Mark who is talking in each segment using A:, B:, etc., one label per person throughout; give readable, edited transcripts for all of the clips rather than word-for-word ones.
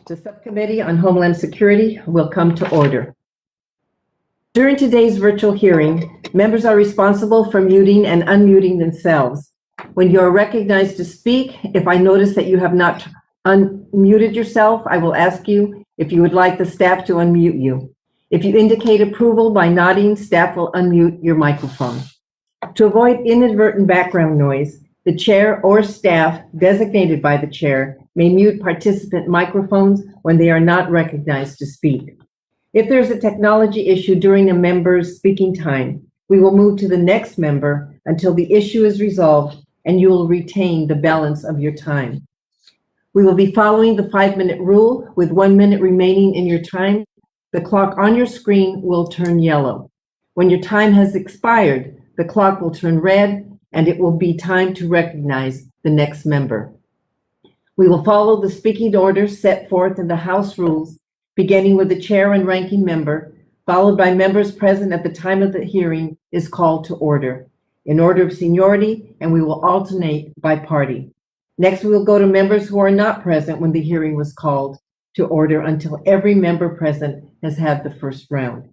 A: The Subcommittee on Homeland Security will come to order. During today's virtual hearing, members are responsible for muting and unmuting themselves. When you are recognized to speak, if I notice that you have not unmuted yourself, I will ask you if you would like the staff to unmute you. If you indicate approval by nodding, staff will unmute your microphone. To avoid inadvertent background noise, the chair or staff designated by the chair may mute participant microphones when they are not recognized to speak. If there's a technology issue during a member's speaking time, we will move to the next member until the issue is resolved and you will retain the balance of your time. We will be following the 5-minute rule with 1 minute remaining in your time. The clock on your screen will turn yellow. When your time has expired, the clock will turn red and it will be time to recognize the next member. We will follow the speaking order set forth in the House rules, beginning with the chair and ranking member, followed by members present at the time of the hearing is called to order, in order of seniority, and we will alternate by party. Next, we will go to members who are not present when the hearing was called to order until every member present has had the first round.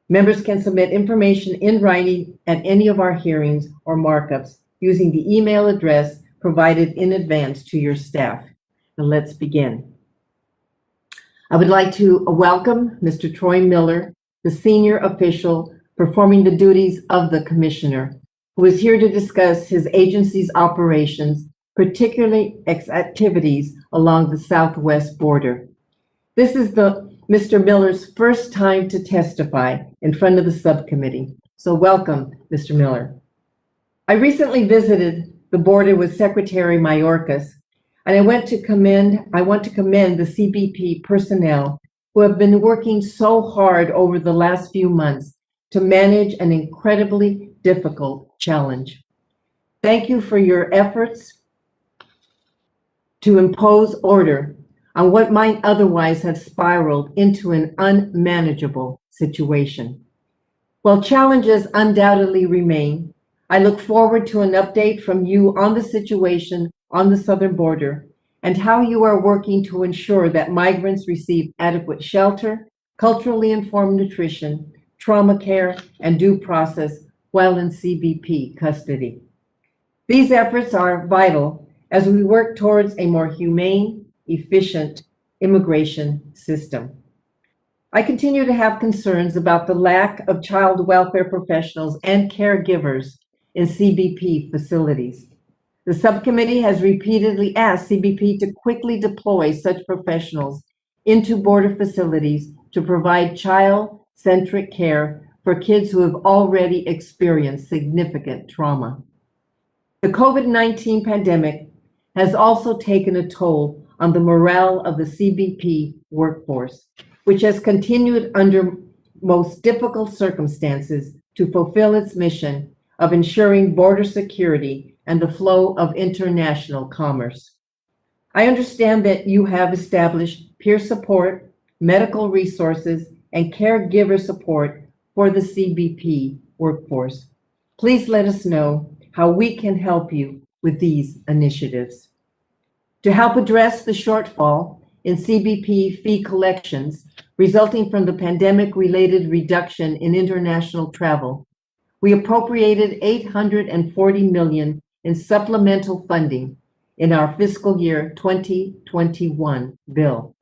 A: Members can submit information in writing at any of our hearings or markups using the email address provided in advance to your staff. Now let's begin. I would like to welcome Mr. Troy Miller, the senior official performing the duties of the commissioner, who is here to discuss his agency's operations, particularly activities along the southwest border. This is Mr. Miller's first time to testify in front of the subcommittee. So welcome, Mr. Miller. I recently visited the border with Secretary Mayorkas, and I want to commend the Cbp personnel who have been working so hard over the last few months to manage an incredibly difficult challenge. Thank you for your efforts to impose order on what might otherwise have spiraled into an unmanageable situation. While challenges undoubtedly remain, I look forward to an update from you on the situation on the southern border and how you are working to ensure that migrants receive adequate shelter, culturally informed nutrition, trauma care, and due process while in Cbp custody. These efforts are vital as we work towards a more humane, efficient immigration system. I continue to have concerns about the lack of child welfare professionals and caregivers in Cbp facilities. The subcommittee has repeatedly asked Cbp to quickly deploy such professionals into border facilities to provide child-centric care for kids who have already experienced significant trauma. The COVID-19 pandemic has also taken a toll on the morale of the Cbp workforce, which has continued under most difficult circumstances to fulfill its mission of ensuring border security and the flow of international commerce. I understand that you have established peer support, medical resources, and caregiver support for the Cbp workforce. Please let us know how we can help you with these initiatives. To help address the shortfall in Cbp fee collections resulting from the pandemic-related reduction in international travel, we appropriated $840 million in supplemental funding in our fiscal year 2021 bill.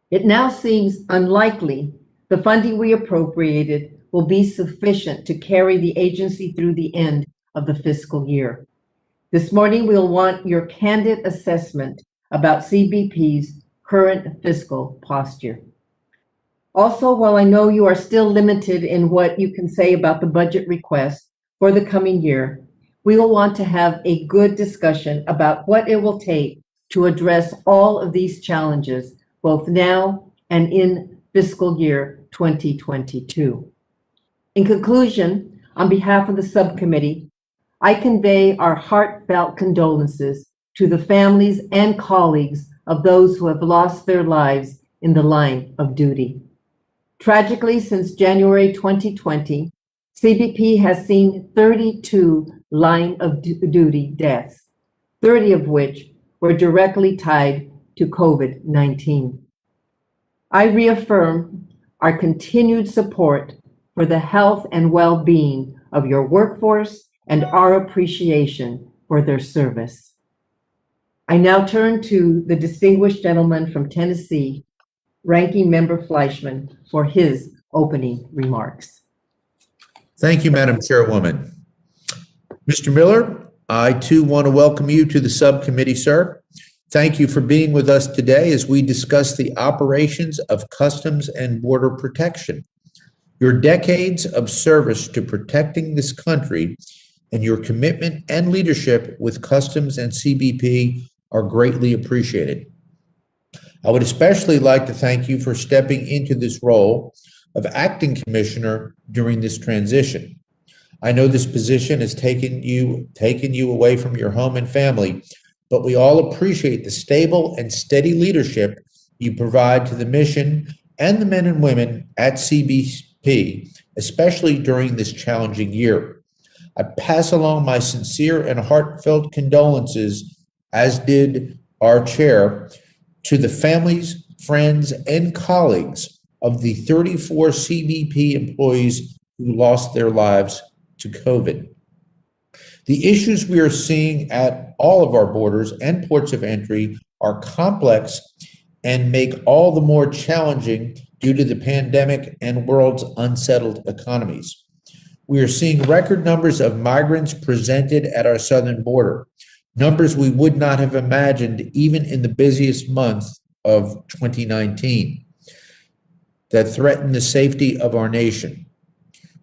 A: It now seems unlikely the funding we appropriated will be sufficient to carry the agency through the end of the fiscal year. This morning, we'll want your candid assessment about Cbp's current fiscal posture. Also, while I know you are still limited in what you can say about the budget request for the coming year, we will want to have a good discussion about what it will take to address all of these challenges, both now and in fiscal year 2022. In conclusion, on behalf of the subcommittee, I convey our heartfelt condolences to the families and colleagues of those who have lost their lives in the line of duty. Tragically, since January 2020, Cbp has seen 32 line of duty deaths, 30 of which were directly tied to COVID-19. I reaffirm our continued support for the health and well-being of your workforce and our appreciation for their service. I now turn to the distinguished gentleman from Tennessee, Ranking Member Fleischman, for his opening remarks.
B: Thank you, Madam Chairwoman. Mr. Miller, I too want to welcome you to the subcommittee, sir. Thank you for being with us today as we discuss the operations of Customs and Border Protection. Your decades of service to protecting this country and your commitment and leadership with Customs and CBP are greatly appreciated. I would especially like to thank you for stepping into this role of acting commissioner during this transition. I know this position has taken you away from your home and family, but we all appreciate the stable and steady leadership you provide to the mission and the men and women at CBP, especially during this challenging year. I pass along my sincere and heartfelt condolences, as did our chair, to the families, friends, and colleagues of the 34 CBP employees who lost their lives to COVID. The issues we are seeing at all of our borders and ports of entry are complex and make all the more challenging due to the pandemic and world's unsettled economies. We are seeing record numbers of migrants presented at our southern border, numbers we would not have imagined even in the busiest month of 2019, that threaten the safety of our nation.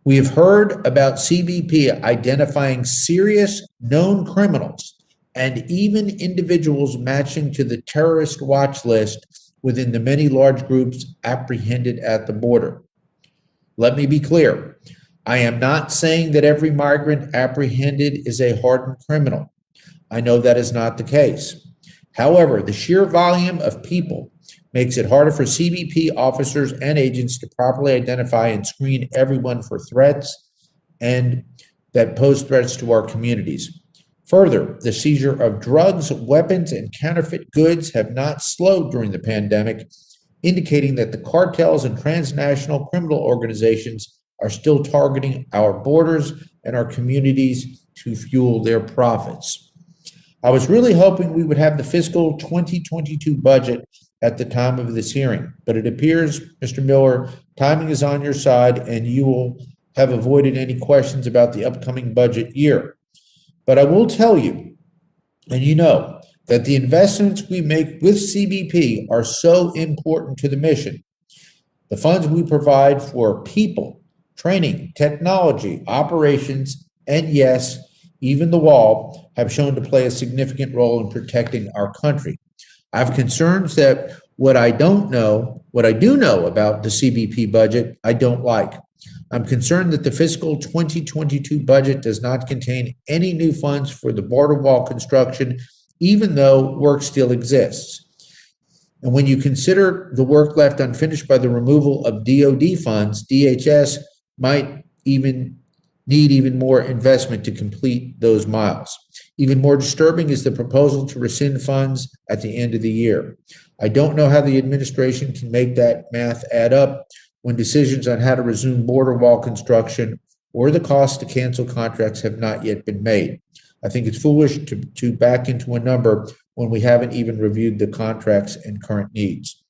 B: We have heard about CBP identifying serious known criminals and even individuals matching to the terrorist watch list within the many large groups apprehended at the border. Let me be clear. I am not saying that every migrant apprehended is a hardened criminal. I know that is not the case. However, the sheer volume of people makes it harder for CBP officers and agents to properly identify and screen everyone for threats and that pose threats to our communities. Further, the seizure of drugs, weapons, and counterfeit goods have not slowed during the pandemic, indicating that the cartels and transnational criminal organizations are still targeting our borders and our communities to fuel their profits. I was really hoping we would have the fiscal 2022 budget at the time of this hearing, but it appears, Mr. Miller, timing is on your side and you will have avoided any questions about the upcoming budget year. But I will tell you, and you know, that the investments we make with CBP are so important to the mission. The funds we provide for people, training, technology, operations, and yes, even the wall have shown to play a significant role in protecting our country. I have concerns that what I do know about the CBP budget, I don't like. I'm concerned that the fiscal 2022 budget does not contain any new funds for the border wall construction, even though work still exists. And when you consider the work left unfinished by the removal of DoD funds, DHS might even need even more investment to complete those miles. Even more disturbing is the proposal to rescind funds at the end of the year. I don't know how the administration can make that math add up when decisions on how to resume border wall construction or the cost to cancel contracts have not yet been made. I think it's foolish to back into a number when we haven't even reviewed the contracts and current needs.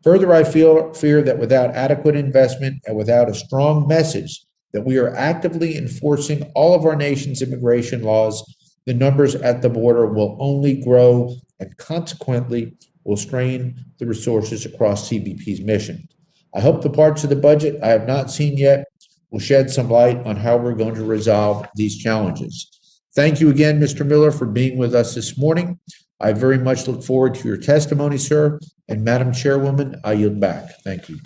B: Further, I fear that without adequate investment and without a strong message that we are actively enforcing all of our nation's immigration laws, the numbers at the border will only grow and consequently will strain the resources across CBP's mission. I hope the parts of the budget I have not seen yet will shed some light on how we're going to resolve these challenges. Thank you again, Mr. Miller, for being with us this morning. I very much look forward to your testimony, sir. And Madam Chairwoman, I yield back. Thank you.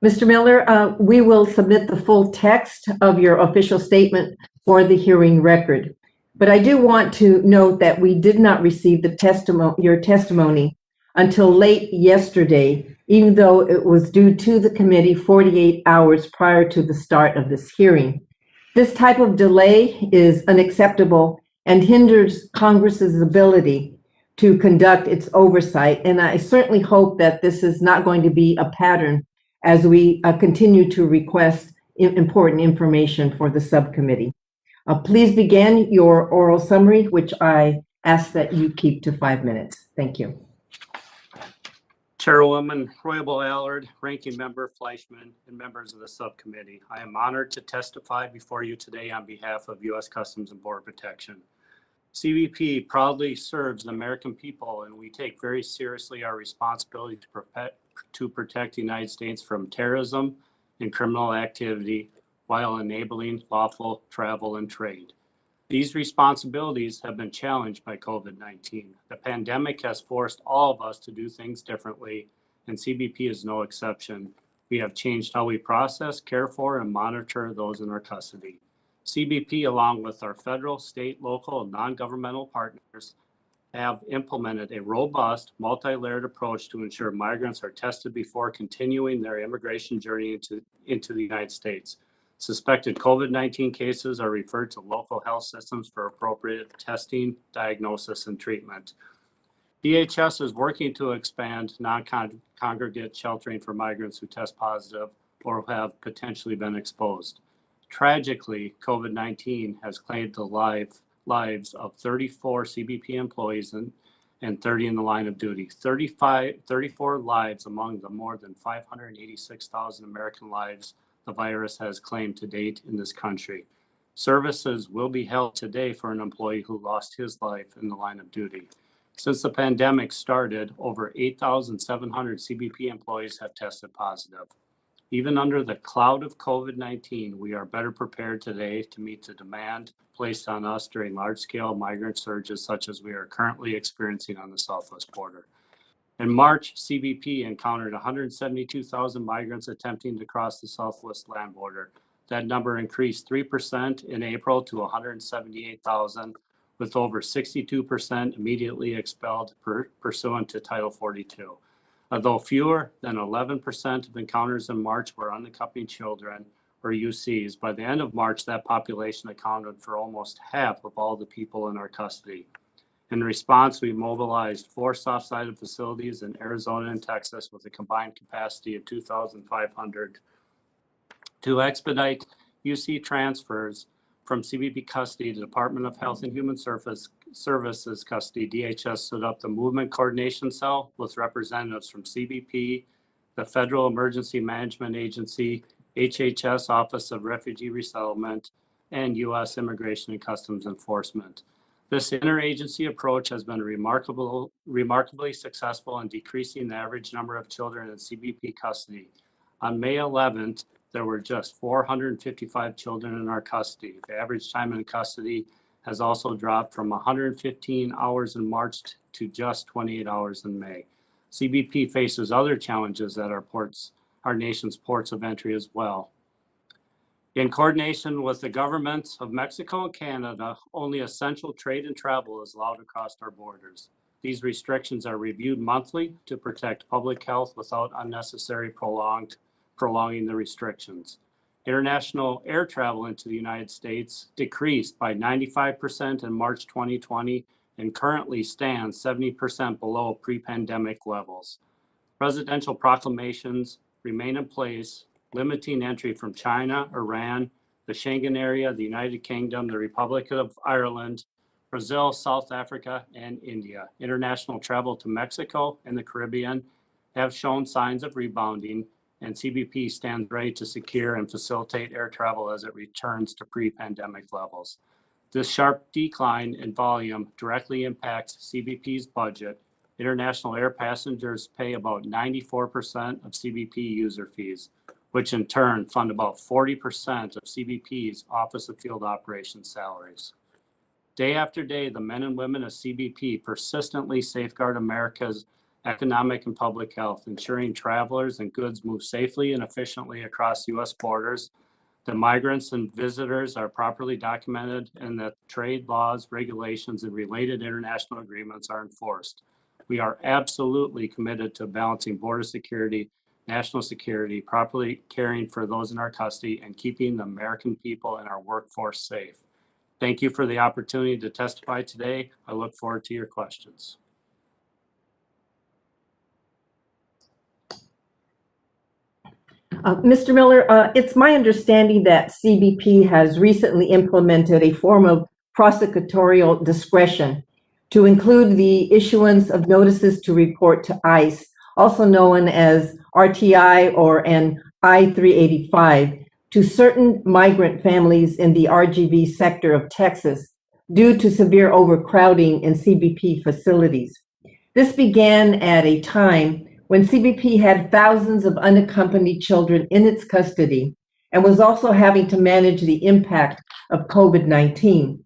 A: Mr. Miller, we will submit the full text of your official statement for the hearing record. But I do want to note that we did not receive your testimony until late yesterday, even though it was due to the committee 48 hours prior to the start of this hearing. This type of delay is unacceptable and hinders Congress's ability to conduct its oversight. And I certainly hope that this is not going to be a pattern as we continue to request important information for the subcommittee. Please begin your oral summary, which I ask that you keep to 5 minutes. Thank you.
C: Chairwoman Royable Allard, Ranking Member Fleischman, and members of the subcommittee, I am honored to testify before you today on behalf of U.S. Customs and Border Protection. CBP proudly serves the American people, and we take very seriously our responsibility to protect the United States from terrorism and criminal activity while enabling lawful travel and trade. These responsibilities have been challenged by COVID-19. The pandemic has forced all of us to do things differently, and CBP is no exception. We have changed how we process, care for, and monitor those in our custody. CBP, along with our federal, state, local, and non-governmental partners, have implemented a robust, multi-layered approach to ensure migrants are tested before continuing their immigration journey into the United States. Suspected COVID-19 cases are referred to local health systems for appropriate testing, diagnosis, and treatment. DHS is working to expand non-congregate sheltering for migrants who test positive or have potentially been exposed. Tragically, COVID-19 has claimed the lives of 34 CBP employees and 30 in the line of duty. 34 lives among the more than 586,000 American lives the virus has claimed to date in this country. Services will be held today for an employee who lost his life in the line of duty. Since the pandemic started, over 8,700 CBP employees have tested positive. Even under the cloud of COVID-19, we are better prepared today to meet the demand placed on us during large-scale migrant surges such as we are currently experiencing on the southwest border. In March, CBP encountered 172,000 migrants attempting to cross the southwest land border. That number increased 3% in April to 178,000, with over 62% immediately expelled pursuant to Title 42. Although fewer than 11% of encounters in March were unaccompanied children, or UCs, by the end of March, that population accounted for almost half of all the people in our custody. In response, we mobilized 4 soft-sided facilities in Arizona and Texas with a combined capacity of 2,500 to expedite UC transfers from CBP custody to Department of Health and Human Services custody. DHS stood up the Movement Coordination Cell with representatives from CBP, the Federal Emergency Management Agency, HHS Office of Refugee Resettlement, and U.S. Immigration and Customs Enforcement. This interagency approach has been remarkably successful in decreasing the average number of children in CBP custody. On May 11th, there were just 455 children in our custody. The average time in custody has also dropped from 115 hours in March to just 28 hours in May. CBP faces other challenges at our nation's ports of entry as well. In coordination with the governments of Mexico and Canada, only essential trade and travel is allowed across our borders. These restrictions are reviewed monthly to protect public health without unnecessary prolonging the restrictions. International air travel into the United States decreased by 95% in March 2020 and currently stands 70% below pre-pandemic levels. Presidential proclamations remain in place, limiting entry from China, Iran, the Schengen area, the United Kingdom, the Republic of Ireland, Brazil, South Africa, and India. International travel to Mexico and the Caribbean have shown signs of rebounding, and CBP stands ready to secure and facilitate air travel as it returns to pre-pandemic levels. This sharp decline in volume directly impacts CBP's budget. International air passengers pay about 94% of CBP user fees, which in turn fund about 40% of CBP's Office of Field Operations salaries. Day after day, the men and women of CBP persistently safeguard America's economic and public health, ensuring travelers and goods move safely and efficiently across U.S. borders, that migrants and visitors are properly documented, and that trade laws, regulations, and related international agreements are enforced. We are absolutely committed to balancing border security, national security, properly caring for those in our custody, and keeping the American people and our workforce safe. Thank you for the opportunity to testify today. I look forward to your questions.
A: Mr. Miller, it's my understanding that CBP has recently implemented a form of prosecutorial discretion to include the issuance of notices to report to ICE, also known as RTI or an I-385, to certain migrant families in the RGV sector of Texas due to severe overcrowding in CBP facilities. This began at a time when CBP had thousands of unaccompanied children in its custody and was also having to manage the impact of COVID-19.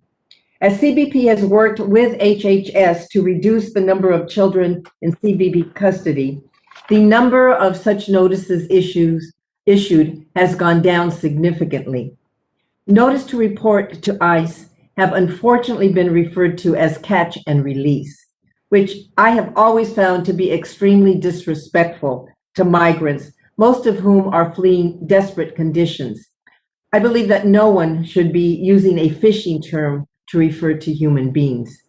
A: As CBP has worked with HHS to reduce the number of children in CBP custody, the number of such notices issued has gone down significantly. Notice to report to ICE have unfortunately been referred to as catch and release, which I have always found to be extremely disrespectful to migrants, most of whom are fleeing desperate conditions. I believe that no one should be using a fishing term to refer to human beings.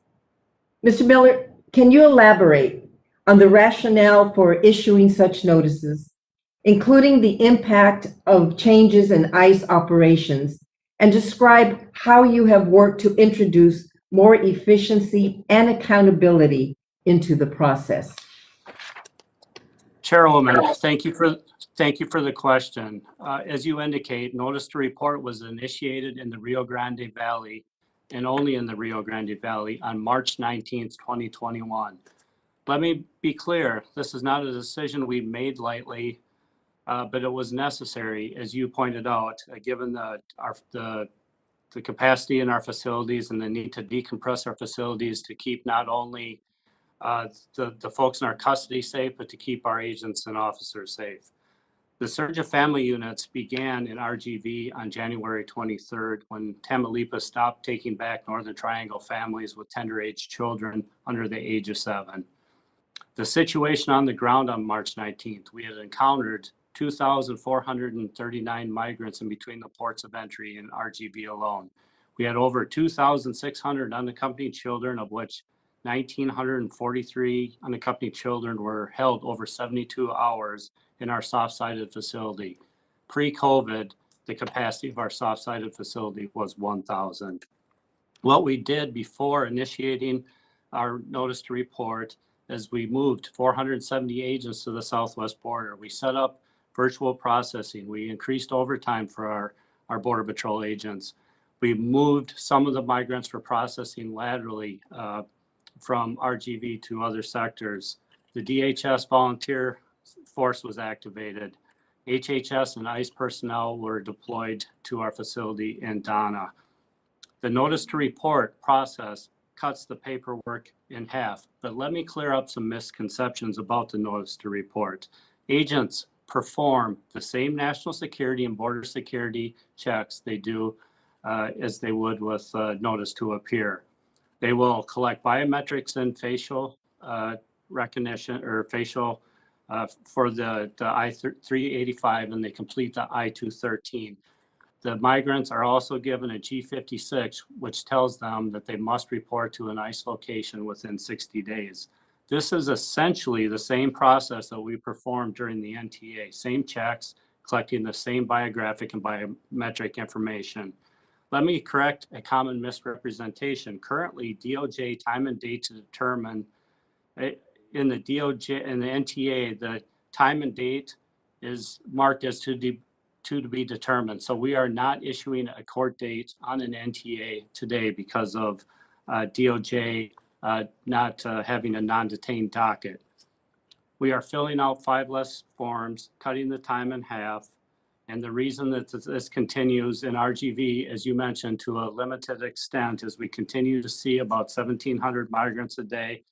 A: Mr. Miller, can you elaborate on the rationale for issuing such notices, including the impact of changes in ICE operations, and describe how you have worked to introduce more efficiency and accountability into the process?
C: Chairwoman, thank you for the question. As you indicate, notice to report was initiated in the Rio Grande Valley and only in the Rio Grande Valley on March 19th, 2021. Let me be clear, this is not a decision we made lightly, but it was necessary, as you pointed out, given the capacity in our facilities and the need to decompress our facilities to keep not only the folks in our custody safe, but to keep our agents and officers safe. The surge of family units began in RGV on January 23rd when Tamaulipas stopped taking back Northern Triangle families with tender age children under the age of 7. The situation on the ground on March 19th, we had encountered 2,439 migrants in between the ports of entry in RGV alone. We had over 2,600 unaccompanied children, of which 1,943 unaccompanied children were held over 72 hours in our soft-sided facility. Pre-COVID, the capacity of our soft-sided facility was 1,000. What we did before initiating our notice to report is we moved 470 agents to the southwest border. We set up virtual processing. We increased overtime for our Border Patrol agents. We moved some of the migrants for processing laterally from RGV to other sectors. The DHS volunteer force was activated. HHS and ICE personnel were deployed to our facility in Donna. The notice to report process cuts the paperwork in half, but let me clear up some misconceptions about the notice to report. Agents perform the same national security and border security checks they do as they would with notice to appear. They will collect biometrics and facial recognition or facial for the I-385, and they complete the I-213. The migrants are also given a G56, which tells them that they must report to an ICE location within 60 days. This is essentially the same process that we performed during the NTA, same checks, collecting the same biographic and biometric information. Let me correct a common misrepresentation. Currently, DOJ time and date to determine in the DOJ and the NTA, the time and date is marked as to be determined. So we are not issuing a court date on an NTA today because of DOJ not having a non-detained docket. We are filling out 5 less forms, cutting the time in half. And the reason that this continues in RGV, as you mentioned, to a limited extent, is we continue to see about 1,700 migrants a day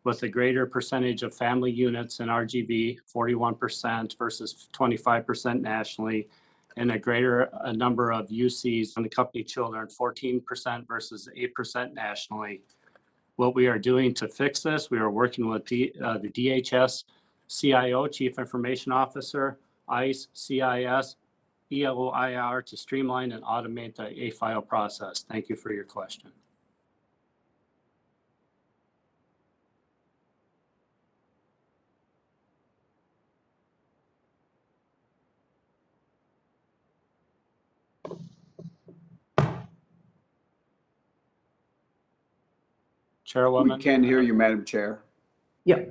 C: with a greater percentage of family units in RGV, 41% versus 25% nationally, and a greater number of UCs, unaccompanied children, 14% versus 8% nationally. What we are doing to fix this, we are working with the DHS CIO, Chief Information Officer, ICE, CIS, ELOIR to streamline and automate the A-file process. Thank you for your question. Chairwoman.
D: We can hear you, Madam Chair.
A: Yeah.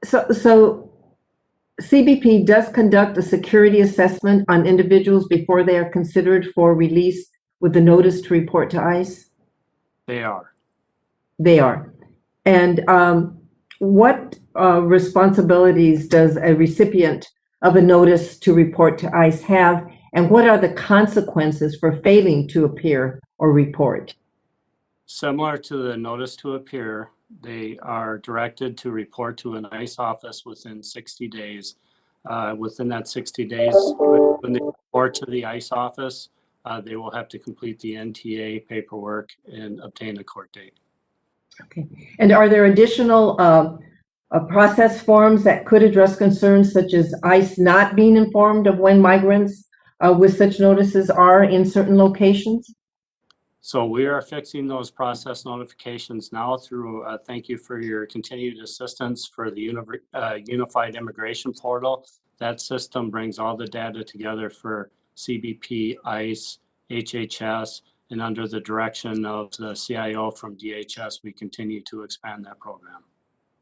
A: So CBP does conduct a security assessment on individuals before they are considered for release with the notice to report to ICE?
C: They are.
A: They are. And what responsibilities does a recipient of a notice to report to ICE have, and what are the consequences for failing to appear or report?
C: Similar to the notice to appear, they are directed to report to an ICE office within 60 days. Within that 60 days, when they report to the ICE office, they will have to complete the NTA paperwork and obtain a court date.
A: Okay. And are there additional process forms that could address concerns such as ICE not being informed of when migrants with such notices are in certain locations?
C: So we are fixing those process notifications now through, thank you for your continued assistance for the Unified Immigration Portal. That system brings all the data together for CBP, ICE, HHS, and under the direction of the CIO from DHS, we continue to expand that program.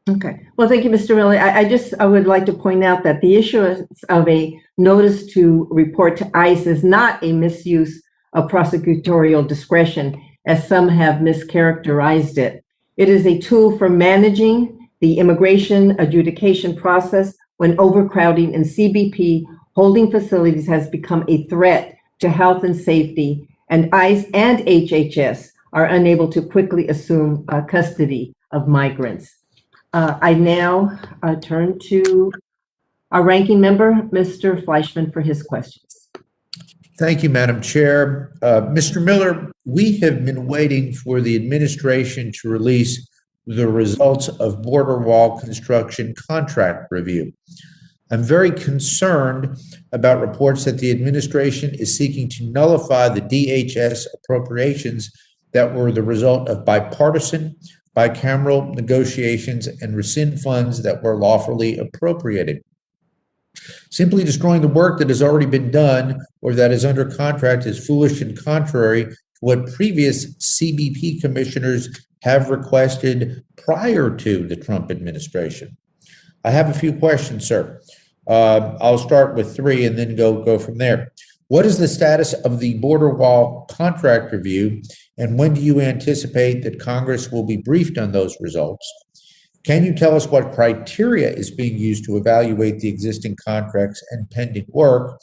A: Okay. Well, thank you, Mr. Miller. I would like to point out that the issuance of a notice to report to ICE is not a misuse of prosecutorial discretion, as some have mischaracterized it. It is a tool for managing the immigration adjudication process when overcrowding in CBP holding facilities has become a threat to health and safety, and ICE and HHS are unable to quickly assume custody of migrants. I now turn to our ranking member, Mr. Fleischman, for his questions.
B: Thank you, Madam Chair. Mr. Miller, we have been waiting for the administration to release the results of border wall construction contract review. I'm very concerned about reports that the administration is seeking to nullify the DHS appropriations that were the result of bipartisan, bicameral negotiations and rescind funds that were lawfully appropriated. Simply destroying the work that has already been done or that is under contract is foolish and contrary to what previous CBP commissioners have requested prior to the Trump administration. I have a few questions, sir. I'll start with three and then go from there. What is the status of the border wall contract review, and when do you anticipate that Congress will be briefed on those results? Can you tell us what criteria is being used to evaluate the existing contracts and pending work?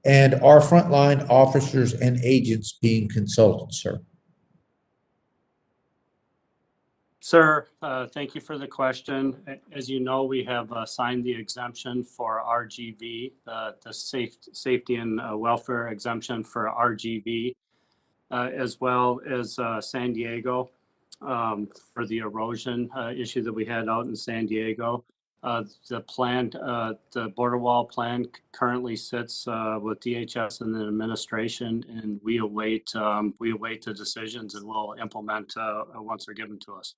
B: And are frontline officers and agents being consulted, sir?
C: Sir, thank you for the question. As you know, we have signed the exemption for RGV, the safety and welfare exemption for RGV, as well as San Diego for the erosion issue that we had out in San Diego. The border wall plan currently sits with DHS and the administration, and we await the decisions, and we'll implement once they're given to us.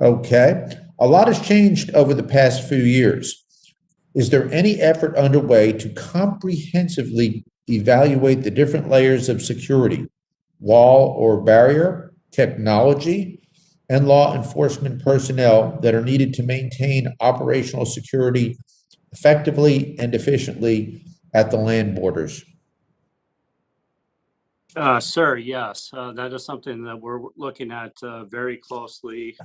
B: Okay. A lot has changed over the past few years. Is there any effort underway to comprehensively evaluate the different layers of security, wall or barrier, technology, and law enforcement personnel that are needed to maintain operational security effectively and efficiently at the land borders?
C: Sir, yes, that is something that we're looking at very closely.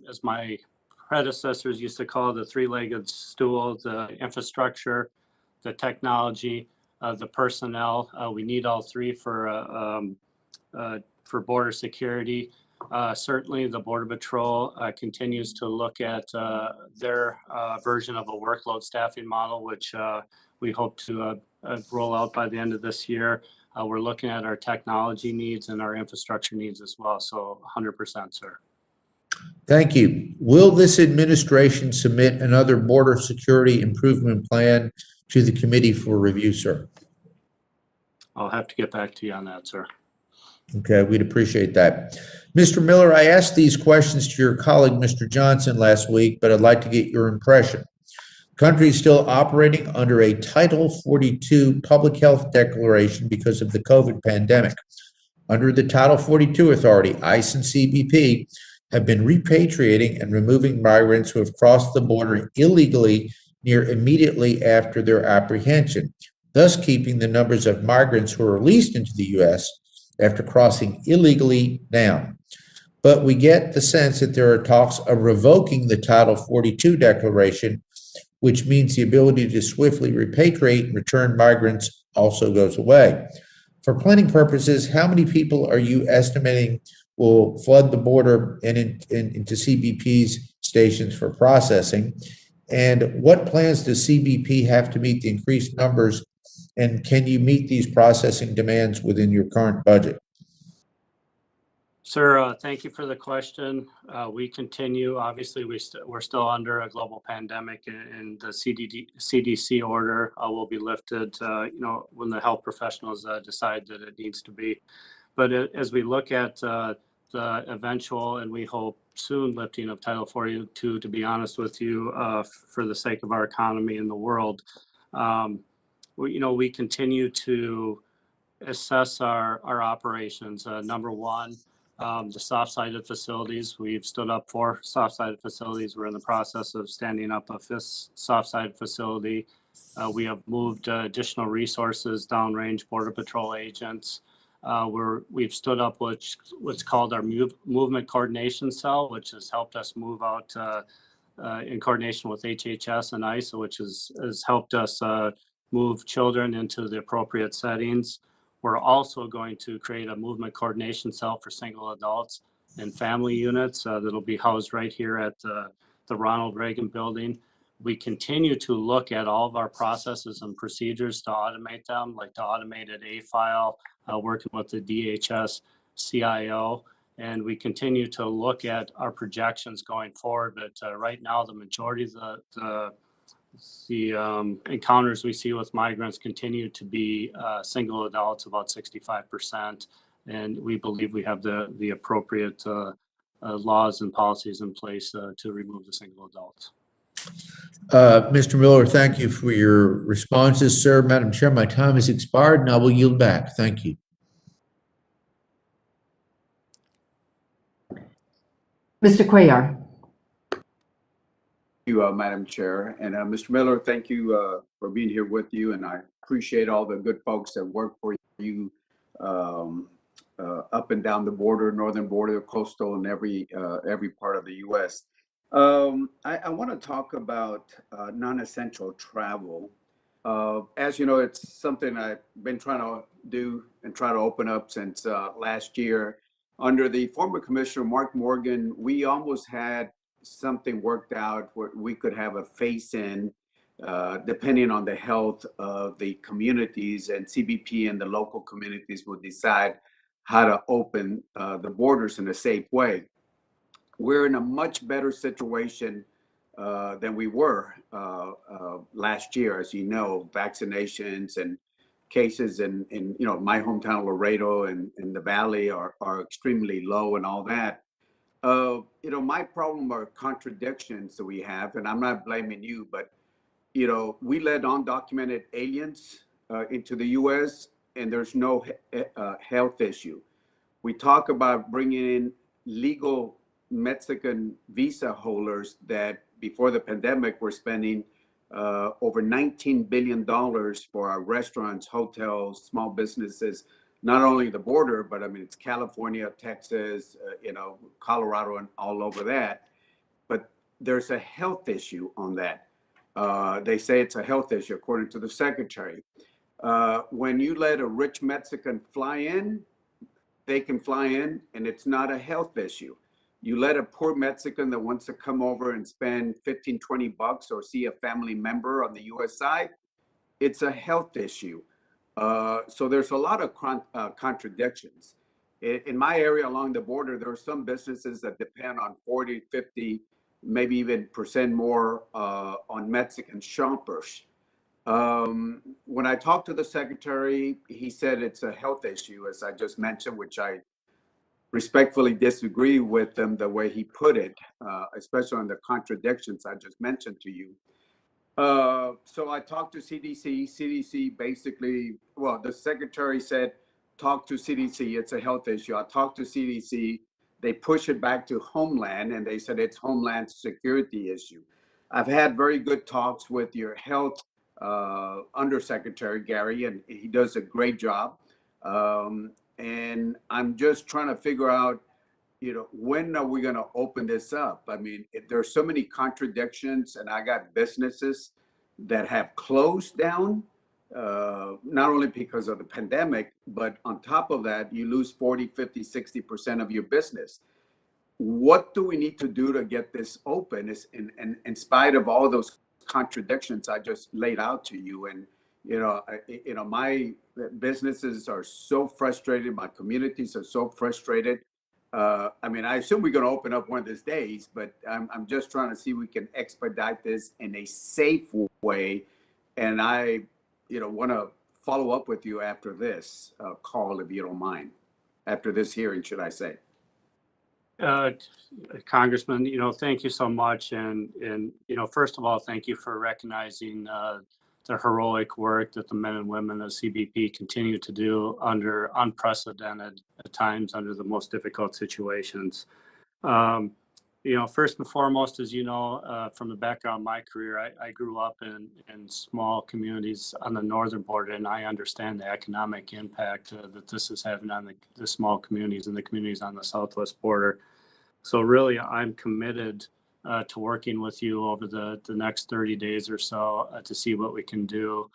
C: As my predecessors used to call the three-legged stool, the infrastructure, the technology, the personnel. We need all three for border security. Certainly, the Border Patrol continues to look at their version of a workload staffing model, which we hope to roll out by the end of this year. We're looking at our technology needs and our infrastructure needs as well. So 100%, sir.
B: Thank you. Will this administration submit another border security improvement plan to the committee for review, sir?
C: I'll have to get back to you on that, sir.
B: Okay, we'd appreciate that. Mr. Miller, I asked these questions to your colleague, Mr. Johnson, last week, but I'd like to get your impression. The country is still operating under a Title 42 public health declaration because of the COVID pandemic. Under the Title 42 authority, ICE and CBP have been repatriating and removing migrants who have crossed the border illegally near immediately after their apprehension, thus keeping the numbers of migrants who are released into the U.S. after crossing illegally down. But we get the sense that there are talks of revoking the Title 42 declaration, which means the ability to swiftly repatriate and return migrants also goes away. For planning purposes, how many people are you estimating will flood the border and into CBP's stations for processing? And what plans does CBP have to meet the increased numbers? And can you meet these processing demands within your current budget?
C: Sir, thank you for the question. We continue, obviously, we're still under a global pandemic, and the CDC order will be lifted, when the health professionals decide that it needs to be. But as we look at the eventual, and we hope soon, lifting of Title 42, to be honest with you, for the sake of our economy and the world, we continue to assess our operations. Number one, the soft-sided facilities. We've stood up 4 soft-sided facilities. We're in the process of standing up a 5th soft-sided facility. We have moved additional resources, downrange Border Patrol agents. We've stood up what's called our movement coordination cell, which has helped us move out in coordination with HHS and ICE, which has helped us move children into the appropriate settings. We're also going to create a movement coordination cell for single adults and family units that'll be housed right here at the Ronald Reagan building. We continue to look at all of our processes and procedures to automate them, like the automated A-file, working with the DHS CIO. And we continue to look at our projections going forward. But right now, the majority of the encounters we see with migrants continue to be single adults, about 65%, and we believe we have the appropriate laws and policies in place to remove the single adults.
B: Mr. Miller, thank you for your responses, sir. Madam Chair, my time has expired, and I will yield back. Thank you.
A: Mr. Cuellar.
D: You, Madam Chair. And Mr. Miller, thank you for being here with you. And I appreciate all the good folks that work for you up and down the border, northern border, coastal, and every part of the U.S. I want to talk about non-essential travel. As you know, it's something I've been trying to do and try to open up since last year. Under the former Commissioner, Mark Morgan, we almost had something worked out where we could have a face-in depending on the health of the communities, and CBP and the local communities will decide how to open the borders in a safe way. We're in a much better situation than we were last year. As you know, vaccinations and cases in my hometown Laredo and in the Valley are extremely low and all that. My problem are contradictions that we have, and I'm not blaming you, but we let undocumented aliens into the U.S. and there's no health issue. We talk about bringing in legal Mexican visa holders that before the pandemic were spending over $19 billion for our restaurants, hotels, small businesses, not only the border, but I mean, it's California, Texas, Colorado, and all over that. But there's a health issue on that. They say it's a health issue, according to the secretary. When you let a rich Mexican fly in, they can fly in, and it's not a health issue. You let a poor Mexican that wants to come over and spend 15, 20 bucks or see a family member on the U.S. side, it's a health issue. So there's a lot of contradictions. In my area along the border, there are some businesses that depend on 40, 50, maybe even % more on Mexican shoppers. When I talked to the secretary, he said it's a health issue, as I just mentioned, which I respectfully disagree with him the way he put it, especially on the contradictions I just mentioned to you. So I talked to CDC. CDC basically, well, the secretary said talk to CDC. It's a health issue. I talked to CDC. They push it back to Homeland, and they said it's Homeland security issue. I've had very good talks with your health undersecretary, Gary, and he does a great job. And I'm just trying to figure out, when are we going to open this up? I mean, there's so many contradictions, and I got businesses that have closed down, not only because of the pandemic, but on top of that, you lose 40, 50, 60% of your business. What do we need to do to get this open? In spite of all those contradictions I just laid out to you, and my businesses are so frustrated, my communities are so frustrated. I mean, I assume we're going to open up one of these days, but I'm just trying to see if we can expedite this in a safe way. And I, want to follow up with you after this call, if you don't mind, after this hearing, should I say.
C: Congressman, thank you so much. And, first of all, thank you for recognizing the heroic work that the men and women of CBP continue to do under unprecedented times, under the most difficult situations. First and foremost, as you know, from the background of my career, I grew up in small communities on the northern border, and I understand the economic impact that this is having on the small communities and the communities on the southwest border. So really, I'm committed to working with you over the next 30 days or so to see what we can do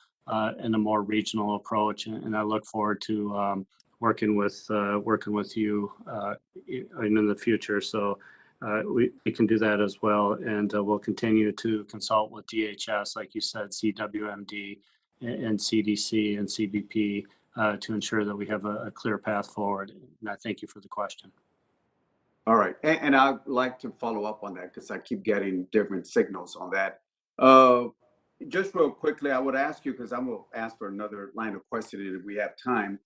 C: in a more regional approach, and I look forward to working with you in the future. So we can do that as well, and we'll continue to consult with DHS, like you said, CWMD, and CDC and CBP to ensure that we have a clear path forward. And I thank you for the question.
D: All right, and I'd like to follow up on that because I keep getting different signals on that. Just real quickly, I would ask you, because I'm going to ask for another line of questioning if we have time,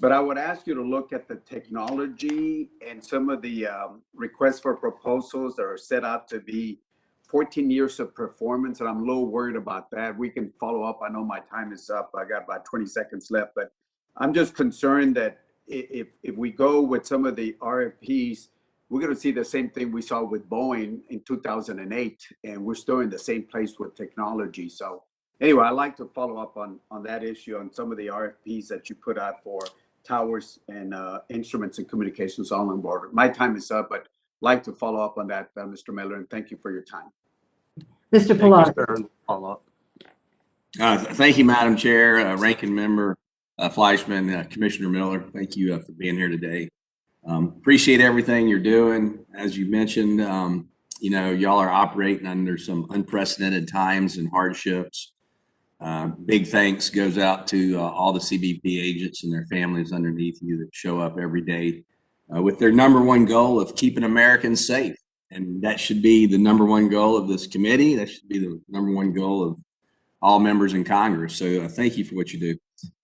D: but I would ask you to look at the technology and some of the requests for proposals that are set out to be 14 years of performance, and I'm a little worried about that. We can follow up. I know my time is up. I got about 20 seconds left, but I'm just concerned that if we go with some of the RFPs, we're going to see the same thing we saw with Boeing in 2008, and we're still in the same place with technology. So anyway, I'd like to follow up on that issue, on some of the RFPs that you put out for towers and instruments and communications all on board. My time is up, but I'd like to follow up on that, Mr. Miller, and thank you for your time.
A: Mr. Pilar.
C: Follow up.
E: Thank you, Madam Chair, Ranking Member Fleischman, Commissioner Miller. Thank you for being here today. Appreciate everything you're doing. As you mentioned, y'all are operating under some unprecedented times and hardships. Big thanks goes out to all the CBP agents and their families underneath you that show up every day with their number one goal of keeping Americans safe. And that should be the number one goal of this committee. That should be the number one goal of all members in Congress. So thank you for what you do.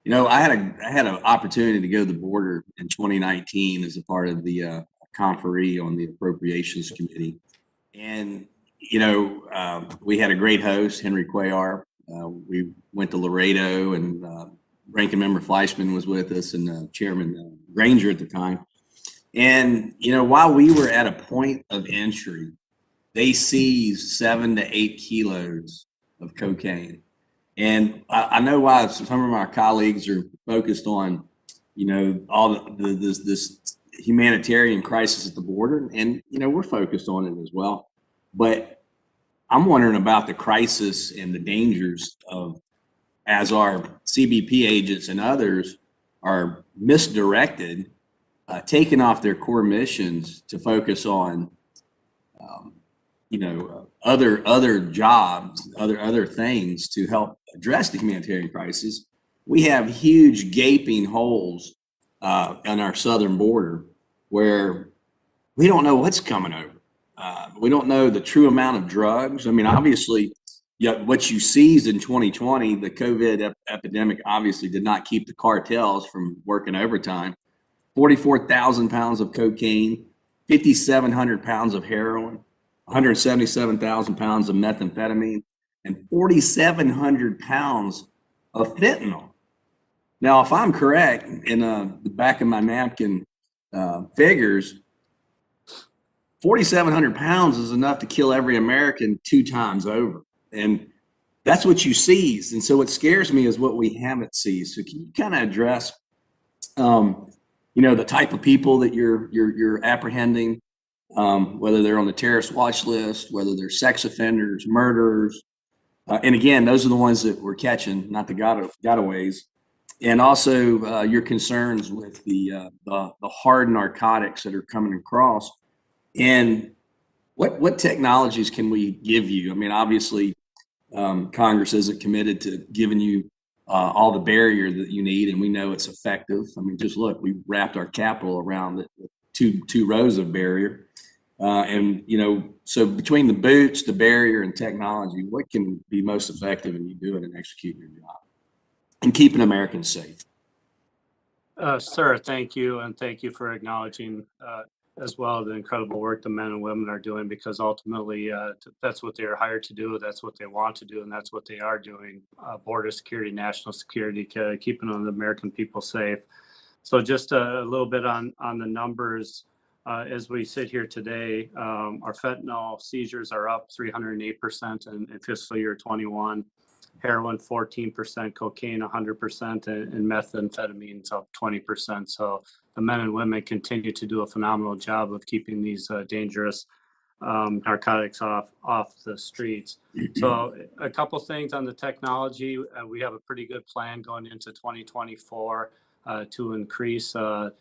E: I had an opportunity to go to the border in 2019 as a part of the conferee on the Appropriations Committee. And, we had a great host, Henry Cuellar. We went to Laredo, and Ranking Member Fleischman was with us, and Chairman Granger at the time. And, while we were at a point of entry, they seized 7 to 8 kilos of cocaine. And I know why some of our colleagues are focused on, all this humanitarian crisis at the border, and we're focused on it as well. But I'm wondering about the crisis and the dangers of, as our CBP agents and others are misdirected, taking off their core missions to focus on, other jobs, other things to help address the humanitarian crisis. We have huge gaping holes on our southern border where we don't know what's coming over. We don't know the true amount of drugs. I mean, obviously, what you seized in 2020, the COVID epidemic obviously did not keep the cartels from working overtime. 44,000 pounds of cocaine, 5,700 pounds of heroin, 177,000 pounds of methamphetamine, and 4,700 pounds of fentanyl. Now, if I'm correct, in the back of my napkin figures, 4,700 pounds is enough to kill every American 2 times over. And that's what you seize. And so what scares me is what we haven't seized. So can you kind of address, the type of people that you're apprehending, whether they're on the terrorist watch list, whether they're sex offenders, murderers. And again, those are the ones that we're catching, not the gotaways. And also your concerns with the hard narcotics that are coming across. And what technologies can we give you? I mean, obviously, Congress isn't committed to giving you all the barrier that you need, and we know it's effective. I mean, just look, we wrapped our Capitol around it with two rows of barrier. So between the boots, the barrier, and technology, what can be most effective in you doing and executing your job and keeping Americans safe?
C: Sir, thank you. And thank you for acknowledging as well the incredible work the men and women are doing, because ultimately that's what they are hired to do. That's what they want to do. And that's what they are doing. Border security, national security, keeping the American people safe. So just a little bit on the numbers. As we sit here today, our fentanyl seizures are up 308% in fiscal year 21. Heroin 14%, cocaine 100%, and methamphetamines up 20%. So the men and women continue to do a phenomenal job of keeping these dangerous narcotics off the streets. So a couple things on the technology. We have a pretty good plan going into 2024 to increase the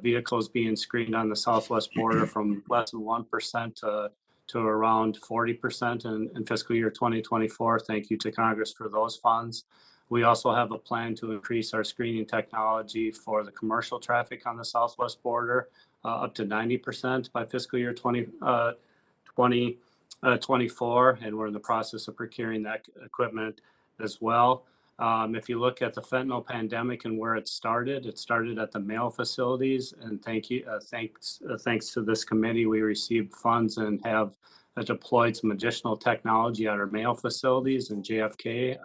C: vehicles being screened on the southwest border from less than 1% to around 40% in fiscal year 2024. Thank you to Congress for those funds. We also have a plan to increase our screening technology for the commercial traffic on the southwest border up to 90% by fiscal year 2024, and we're in the process of procuring that equipment as well. If you look at the fentanyl pandemic and where it started at the mail facilities. And thanks to this committee, we received funds and have deployed some additional technology at our mail facilities in JFK,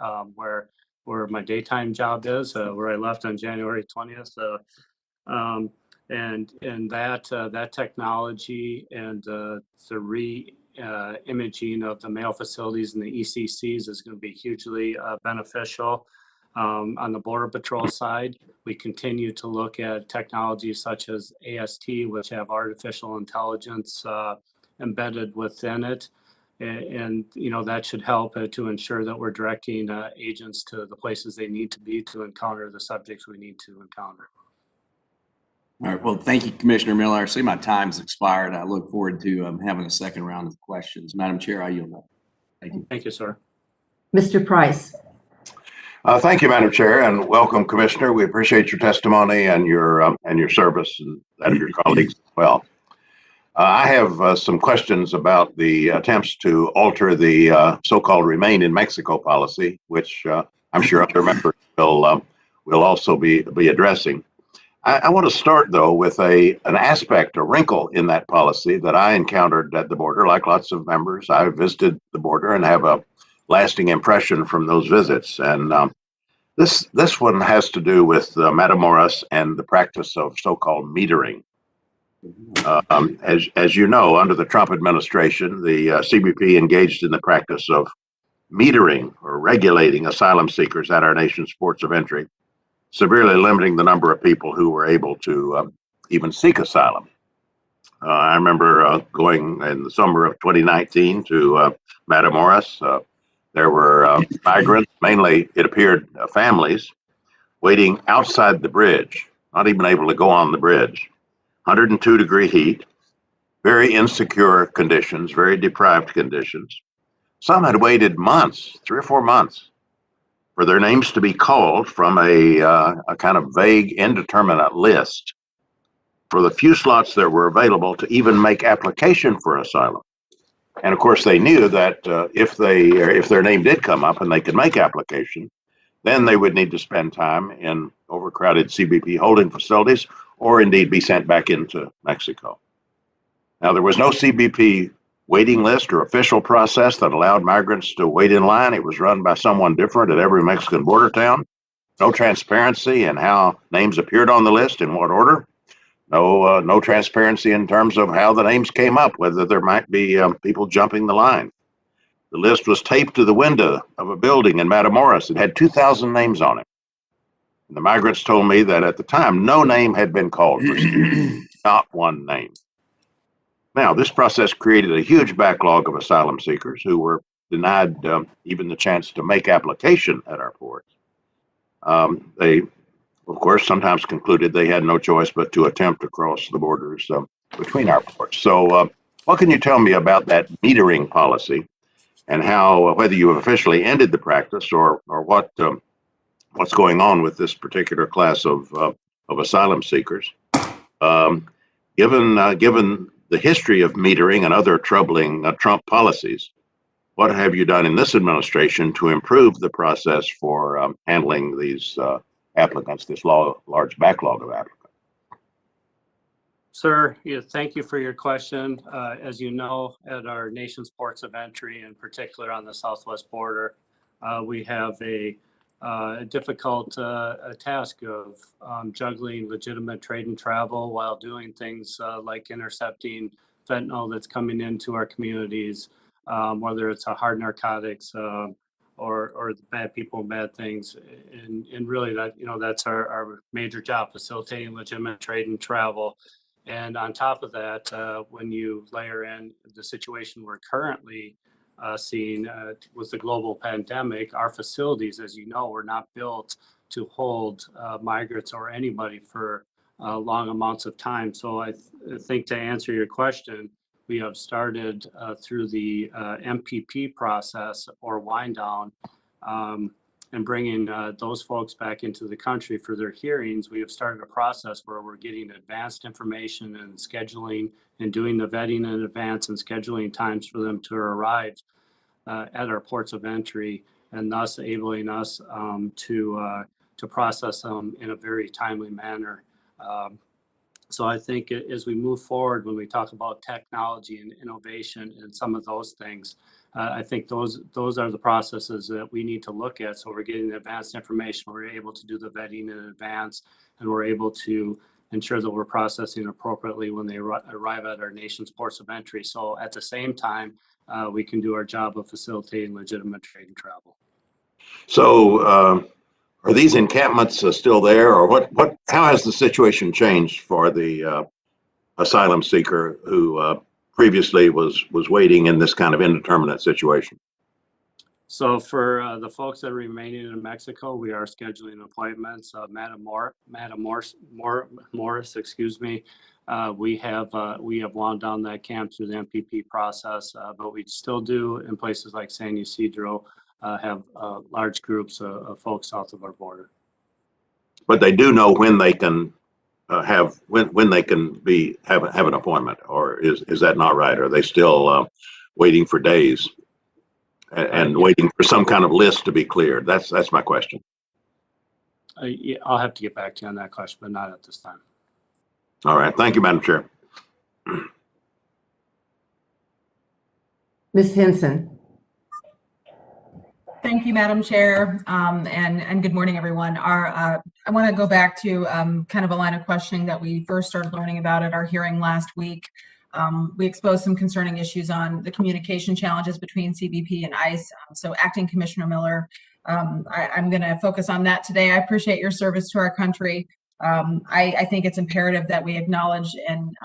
C: where my daytime job is, where I left on January 20th. And that technology and the imaging of the mail facilities and the ECCs is going to be hugely beneficial. On the Border Patrol side, we continue to look at technologies such as AST, which have artificial intelligence embedded within it. And that should help to ensure that we're directing agents to the places they need to be to encounter the subjects we need to encounter.
E: All right. Well, thank you, Commissioner Miller. I see my time's expired. I look forward to having a second round of questions. Madam Chair, I yield. Thank you.
C: Thank you, sir.
A: Mr. Price.
F: Thank you, Madam Chair, and welcome, Commissioner. We appreciate your testimony and your service, and that of your colleagues as well. I have some questions about the attempts to alter the so-called Remain in Mexico policy, which I'm sure other members will also be addressing. I want to start, though, with an aspect, a wrinkle in that policy that I encountered at the border. Like lots of members, I visited the border and have a lasting impression from those visits. And this one has to do with Matamoros and the practice of so-called metering. As you know, under the Trump administration, the CBP engaged in the practice of metering or regulating asylum seekers at our nation's ports of entry, severely limiting the number of people who were able to even seek asylum. I remember going in the summer of 2019 to Matamoros. There were migrants, mainly it appeared families, waiting outside the bridge, not even able to go on the bridge. 102-degree heat, very insecure conditions, very deprived conditions. Some had waited months, 3 or 4 months, for their names to be called from a kind of vague, indeterminate list for the few slots that were available to even make application for asylum. And of course, they knew that if their name did come up and they could make application, then they would need to spend time in overcrowded CBP holding facilities or indeed be sent back into Mexico. Now, there was no CBP waiting list or official process that allowed migrants to wait in line. It was run by someone different at every Mexican border town. No transparency in how names appeared on the list, in what order. No transparency in terms of how the names came up, whether there might be people jumping the line. The list was taped to the window of a building in Matamoros. It had 2,000 names on it. And the migrants told me that at the time, no name had been called for not one name. Now, this process created a huge backlog of asylum seekers who were denied even the chance to make application at our ports. They, of course, sometimes concluded they had no choice but to attempt to cross the borders between our ports. So what can you tell me about that metering policy and how, whether you have officially ended the practice or what's going on with this particular class of asylum seekers? Given the history of metering and other troubling Trump policies, what have you done in this administration to improve the process for handling these applicants, this large backlog of applicants?
C: Sir, thank you for your question. As you know, at our nation's ports of entry, in particular on the southwest border, we have a difficult task of juggling legitimate trade and travel while doing things like intercepting fentanyl that's coming into our communities, whether it's a hard narcotics or the bad people, bad things. And really that, that's our major job, facilitating legitimate trade and travel. And on top of that, when you layer in the situation we're currently seeing with the global pandemic, our facilities, as you know, were not built to hold migrants or anybody for long amounts of time. So I think to answer your question, we have started through the MPP process or wind down and bringing those folks back into the country for their hearings. We have started a process where we're getting advanced information and scheduling and doing the vetting in advance and scheduling times for them to arrive at our ports of entry, and thus enabling us to process them in a very timely manner. So I think as we move forward, when we talk about technology and innovation and some of those things, I think those are the processes that we need to look at. So we're getting advanced information, we're able to do the vetting in advance, and we're able to ensure that we're processing appropriately when they arrive at our nation's ports of entry. So at the same time, we can do our job of facilitating legitimate trade and travel.
F: So are these encampments still there, or how has the situation changed for the asylum seeker who previously was waiting in this kind of indeterminate situation?
C: So for the folks that are remaining in Mexico, we are scheduling appointments. Madam Morris, excuse me. We have wound down that camp through the MPP process, but we still do in places like San Ysidro have large groups of folks south of our border.
F: But they do know when they can when they can have an appointment, or is that not right? Are they still waiting for days and waiting for some kind of list to be cleared? That's my question.
C: Yeah, I'll have to get back to you on that question, but not at this time.
F: All right. Thank you, Madam Chair.
A: Ms. Henson.
G: Thank you, Madam Chair, and good morning, everyone. I want to go back to kind of a line of questioning that we first started learning about at our hearing last week. We exposed some concerning issues on the communication challenges between CBP and ICE. So Acting Commissioner Miller, I'm going to focus on that today. I appreciate your service to our country. I think it's imperative that we acknowledge and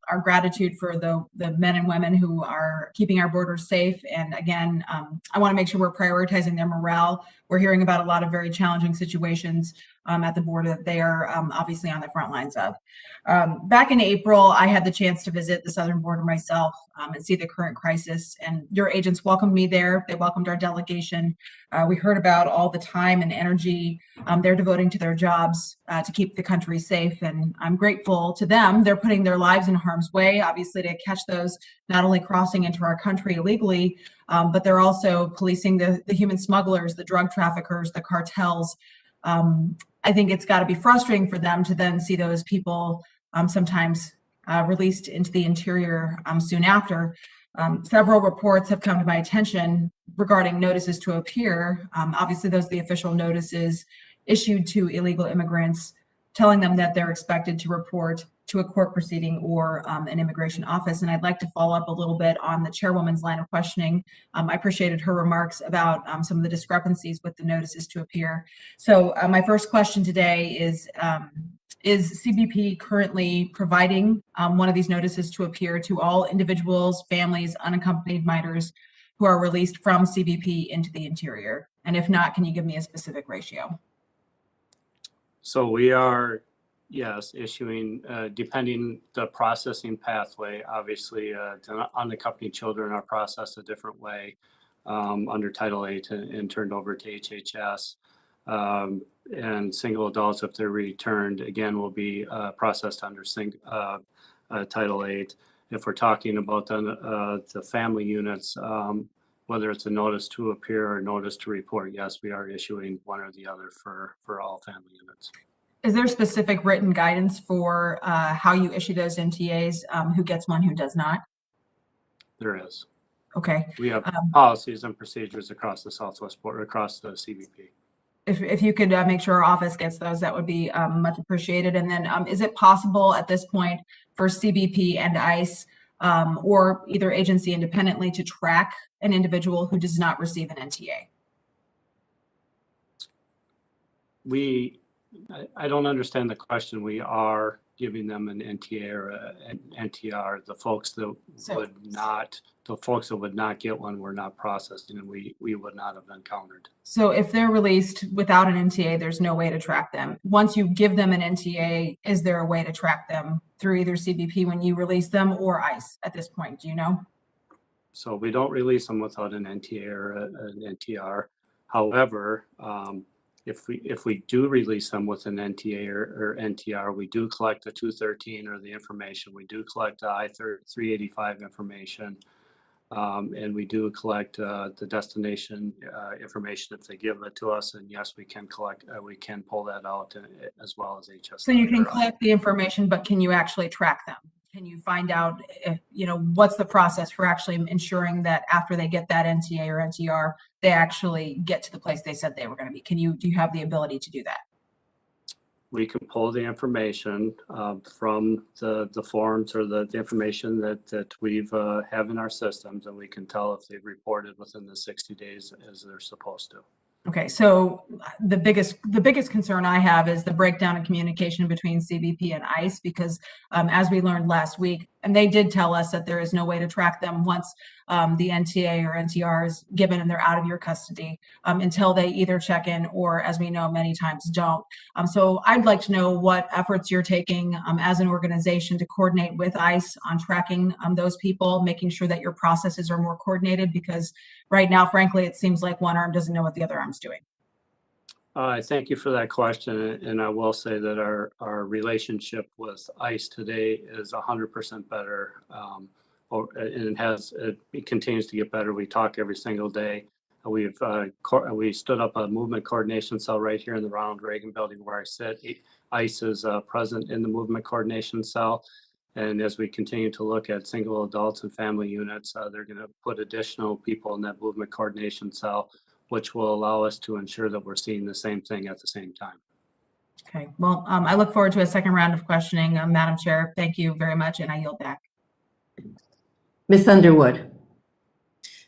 G: our gratitude for the men and women who are keeping our borders safe. And again, I want to make sure we're prioritizing their morale. We're hearing about a lot of very challenging situations at the border that they are obviously on the front lines of. Back in April, I had the chance to visit the southern border myself and see the current crisis, and your agents welcomed me there. They welcomed our delegation. We heard about all the time and energy they're devoting to their jobs to keep the country safe, and I'm grateful to them. They're putting their lives in harm's way, obviously, to catch those not only crossing into our country illegally, but they're also policing the human smugglers, the drug traffickers, the cartels. I think it's got to be frustrating for them to then see those people sometimes released into the interior soon after. Several reports have come to my attention regarding notices to appear. Obviously, those are the official notices issued to illegal immigrants, telling them that they're expected to report to a court proceeding or an immigration office. And I'd like to follow up a little bit on the chairwoman's line of questioning. I appreciated her remarks about some of the discrepancies with the notices to appear. So my first question today is CBP currently providing one of these notices to appear to all individuals, families, unaccompanied minors who are released from CBP into the interior? And if not, can you give me a specific ratio?
C: So we are, yes, issuing, depending the processing pathway, obviously, unaccompanied children are processed a different way under Title VIII and turned over to HHS. And single adults, if they're returned, again, will be processed under Title VIII. If we're talking about the family units, whether it's a notice to appear or notice to report, yes, we are issuing one or the other for all family units.
G: Is there specific written guidance for how you issue those NTAs, who gets one, who does not?
C: There is.
G: Okay.
C: We have policies and procedures across the Southwest border, across the CBP.
G: If you could make sure our office gets those, that would be much appreciated. And then is it possible at this point for CBP and ICE or either agency independently to track an individual who does not receive an NTA?
C: I don't understand the question. We are giving them an NTA or an NTR. The folks that would not get one, we're not processing, and we would not have encountered.
G: So if they're released without an NTA, there's no way to track them. Once you give them an NTA, is there a way to track them through either CBP when you release them or ICE at this point? Do you know?
C: So we don't release them without an NTA or an NTR. However, if we do release them with an NTA or NTR, we do collect the 213 or the information. We do collect the I-385 information, and we do collect the destination information if they give it to us. And yes, we can we can pull that out as well as HSI.
G: So you can collect the information, but can you actually track them? Can you find out, if, what's the process for actually ensuring that after they get that NTA or NTR, they actually get to the place they said they were going to be? Do you have the ability to do that?
C: We can pull the information from the forms or the information that we've have in our systems, and we can tell if they've reported within the 60 days as they're supposed to.
G: Okay, so the biggest concern I have is the breakdown in communication between CBP and ICE, because as we learned last week, and they did tell us that there is no way to track them once the NTA or NTR is given and they're out of your custody until they either check in or, as we know, many times don't. So I'd like to know what efforts you're taking as an organization to coordinate with ICE on tracking those people, making sure that your processes are more coordinated, because right now, frankly, it seems like one arm doesn't know what the other arm's doing.
C: Thank you for that question, and I will say that our relationship with ICE today is 100% better, and it continues to get better. We talk every single day. We stood up a movement coordination cell right here in the Ronald Reagan building where I sit. ICE is present in the movement coordination cell, and as we continue to look at single adults and family units, they're going to put additional people in that movement coordination cell, which will allow us to ensure that we're seeing the same thing at the same time.
G: Okay, well, I look forward to a second round of questioning, Madam Chair. Thank you very much, and I yield back.
A: Ms. Underwood.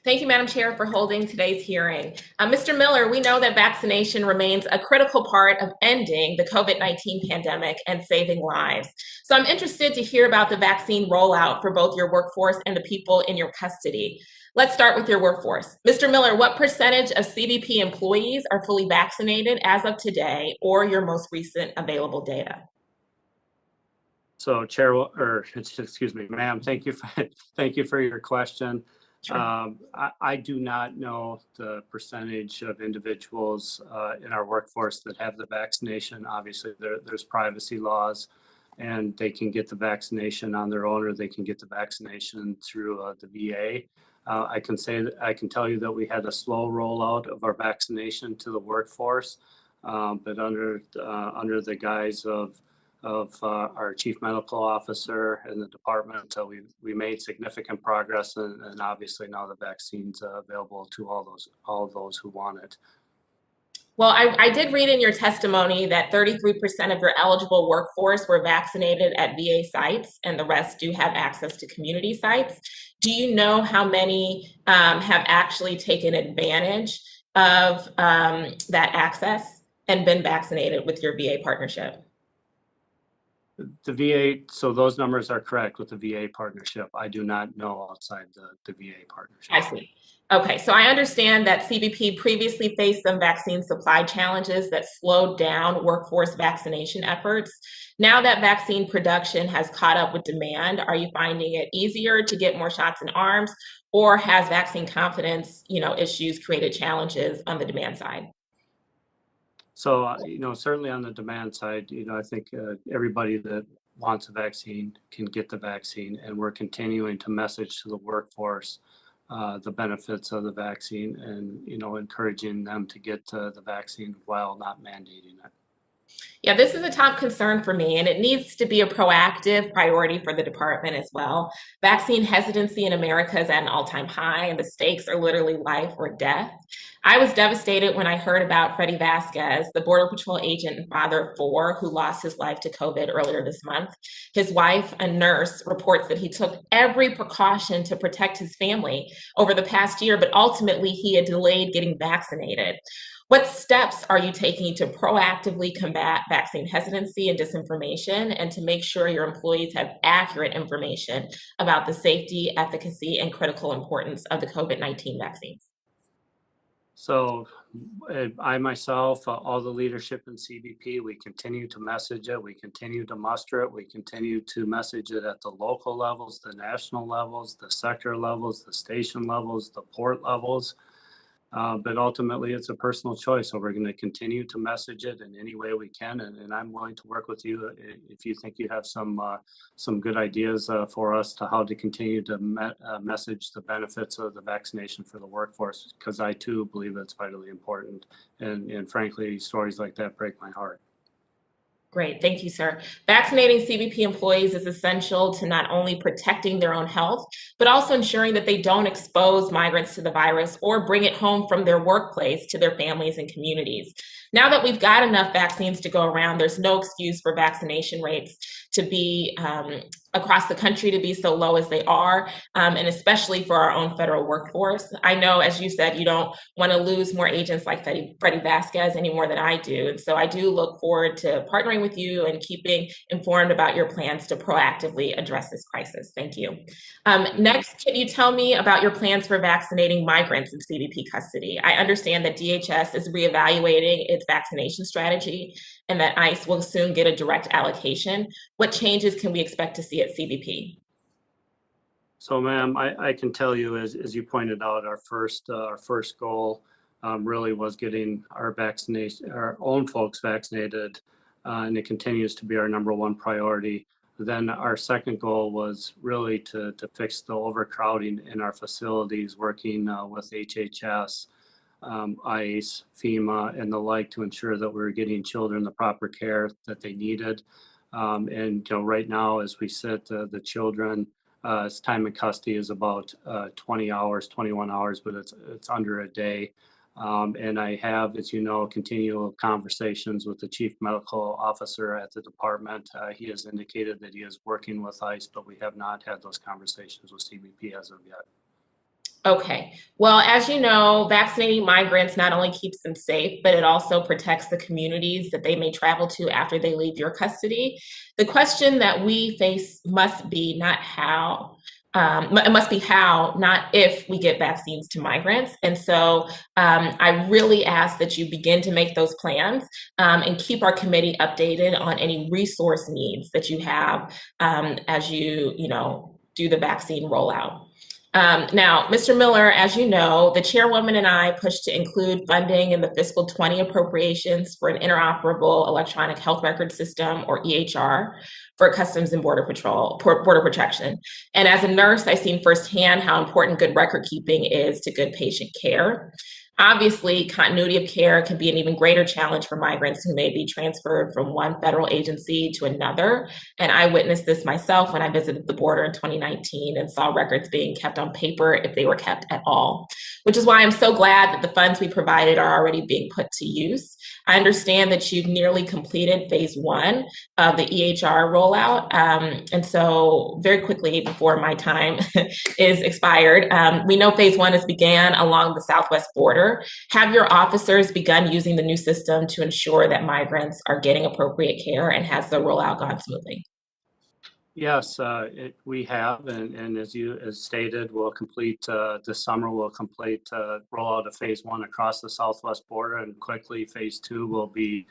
H: Thank you, Madam Chair, for holding today's hearing. Mr. Miller, we know that vaccination remains a critical part of ending the COVID-19 pandemic and saving lives. So I'm interested to hear about the vaccine rollout for both your workforce and the people in your custody. Let's start with your workforce. Mr. Miller, what percentage of CBP employees are fully vaccinated as of today, or your most recent available data?
C: So, excuse me, ma'am, thank you for your question. Sure. I do not know the percentage of individuals in our workforce that have the vaccination. Obviously, there's privacy laws, and they can get the vaccination on their own, or they can get the vaccination through the VA. I can tell you that we had a slow rollout of our vaccination to the workforce, but under the guise of our chief medical officer and the department, we made significant progress, and obviously now the vaccine's available to all those who want it.
H: Well, I did read in your testimony that 33% of your eligible workforce were vaccinated at VA sites, and the rest do have access to community sites. Do you know how many have actually taken advantage of that access and been vaccinated with your VA partnership?
C: The VA, so those numbers are correct with the VA partnership. I do not know outside the VA partnership.
H: I see. Okay, so I understand that CBP previously faced some vaccine supply challenges that slowed down workforce vaccination efforts. Now that vaccine production has caught up with demand, are you finding it easier to get more shots in arms, or has vaccine confidence, issues created challenges on the demand side?
C: So, certainly on the demand side, I think everybody that wants a vaccine can get the vaccine, and we're continuing to message to the workforce the benefits of the vaccine and, encouraging them to get the vaccine while not mandating it.
H: Yeah, this is a top concern for me, and it needs to be a proactive priority for the department as well. Vaccine hesitancy in America is at an all-time high, and the stakes are literally life or death. I was devastated when I heard about Freddie Vasquez, the Border Patrol agent and father of 4 who lost his life to COVID earlier this month. His wife, a nurse, reports that he took every precaution to protect his family over the past year, but ultimately he had delayed getting vaccinated. What steps are you taking to proactively combat vaccine hesitancy and disinformation, and to make sure your employees have accurate information about the safety, efficacy, and critical importance of the COVID-19 vaccines?
C: So I myself, all the leadership in CBP, we continue to message it, we continue to muster it, we continue to message it at the local levels, the national levels, the sector levels, the station levels, the port levels. But ultimately, it's a personal choice. So we're going to continue to message it in any way we can, and I'm willing to work with you if you think you have some good ideas for us to how to continue to message the benefits of the vaccination for the workforce, because I too believe it's vitally important. And frankly, stories like that break my heart.
H: Great, thank you, sir. Vaccinating CBP employees is essential to not only protecting their own health, but also ensuring that they don't expose migrants to the virus or bring it home from their workplace to their families and communities. Now that we've got enough vaccines to go around, there's no excuse for vaccination rates to be across the country to be so low as they are, and especially for our own federal workforce. I know, as you said, you don't want to lose more agents like Freddie Vasquez any more than I do. And so I do look forward to partnering with you and keeping informed about your plans to proactively address this crisis. Thank you. Next, can you tell me about your plans for vaccinating migrants in CBP custody? I understand that DHS is reevaluating its vaccination strategy and that ICE will soon get a direct allocation. What changes can we expect to see at CBP?
C: So, ma'am, I can tell you, as you pointed out, our first goal really was getting our own folks vaccinated, and it continues to be our #1 priority. Then our second goal was really to fix the overcrowding in our facilities, working with HHS, ICE, FEMA, and the like, to ensure that we're getting children the proper care that they needed. And right now, as we sit, the children, time in custody is about 20 hours, 21 hours, but it's under a day. And I have, as you know, continual conversations with the chief medical officer at the department. He has indicated that he is working with ICE, but we have not had those conversations with CBP as of yet.
H: Okay. Well, as you know, vaccinating migrants not only keeps them safe, but it also protects the communities that they may travel to after they leave your custody. The question that we face must be not how. It must be how, not if, we get vaccines to migrants. And so I really ask that you begin to make those plans and keep our committee updated on any resource needs that you have as you do the vaccine rollout. Now, Mr. Miller, as you know, the chairwoman and I pushed to include funding in the fiscal 20 appropriations for an interoperable electronic health record system, or EHR, for Customs and Border Protection. And as a nurse, I've seen firsthand how important good record keeping is to good patient care. Obviously, continuity of care can be an even greater challenge for migrants who may be transferred from one federal agency to another. And I witnessed this myself when I visited the border in 2019 and saw records being kept on paper if they were kept at all, which is why I'm so glad that the funds we provided are already being put to use. I understand that you've nearly completed phase 1 of the EHR rollout. And so very quickly before my time is expired, we know phase 1 has began along the southwest border. Have your officers begun using the new system to ensure that migrants are getting appropriate care, and has the rollout gone smoothly?
C: Yes, we have, and as stated, we'll complete this summer. We'll complete rollout of phase 1 across the southwest border, and quickly phase 2 will be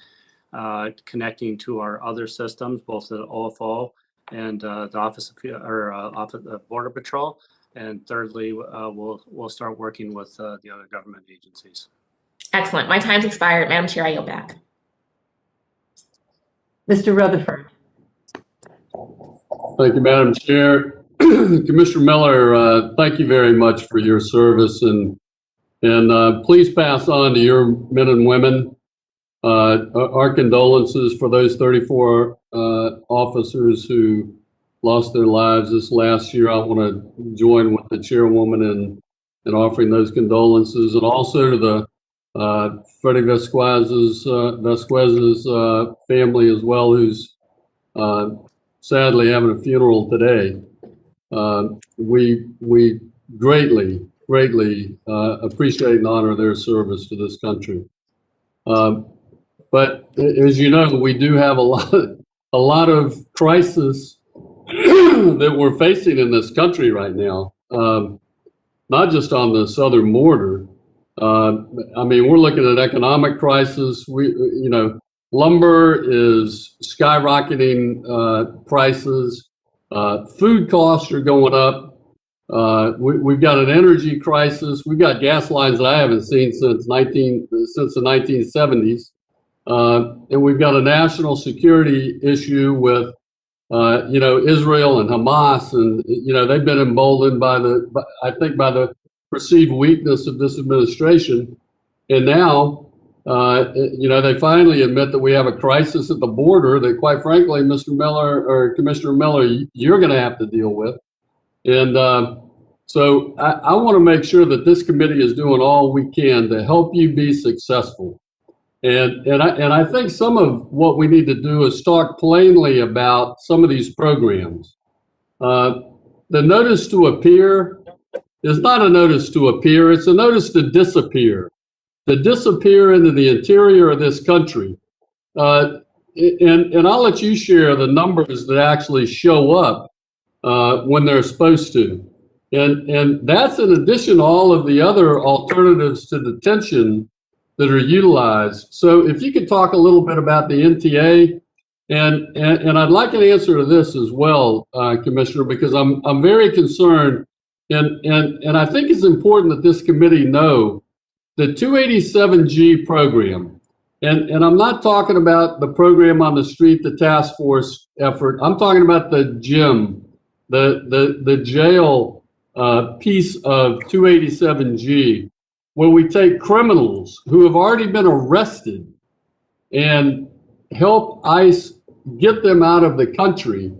C: connecting to our other systems, both the OFO and the Office of Border Patrol. And thirdly, we'll start working with the other government agencies.
H: Excellent. My time's expired. Madam Chair, I yield back.
A: Mr. Rutherford.
I: Thank you, Madam Chair. Commissioner Miller, thank you very much for your service, and please pass on to your men and women our condolences for those 34 officers who lost their lives this last year. I want to join with the chairwoman in offering those condolences, and also to the Freddie Vasquez's family as well, who's sadly having a funeral today. We greatly appreciate and honor their service to this country. But as you know, we do have a lot of crisis that we're facing in this country right now, not just on the southern border. I mean, we're looking at economic crisis. Lumber is skyrocketing prices. Food costs are going up. We've got an energy crisis. We've got gas lines that I haven't seen since the 1970s. And we've got a national security issue with Israel and Hamas, and they've been emboldened by the perceived weakness of this administration, and now they finally admit that we have a crisis at the border that, quite frankly, Mr. Miller or Commissioner Miller, you're going to have to deal with. And so I want to make sure that this committee is doing all we can to help you be successful. And I think some of what we need to do is talk plainly about some of these programs. The notice to appear is not a notice to appear, it's a notice to disappear into the interior of this country. And I'll let you share the numbers that actually show up when they're supposed to. And that's in addition to all of the other alternatives to detention that are utilized. So if you could talk a little bit about the NTA, and I'd like an answer to this as well, Commissioner, because I'm very concerned, and I think it's important that this committee know the 287G program, and I'm not talking about the program on the street, the task force effort. I'm talking about the GYM, the jail piece of 287G, where we take criminals who have already been arrested and help ICE get them out of the country.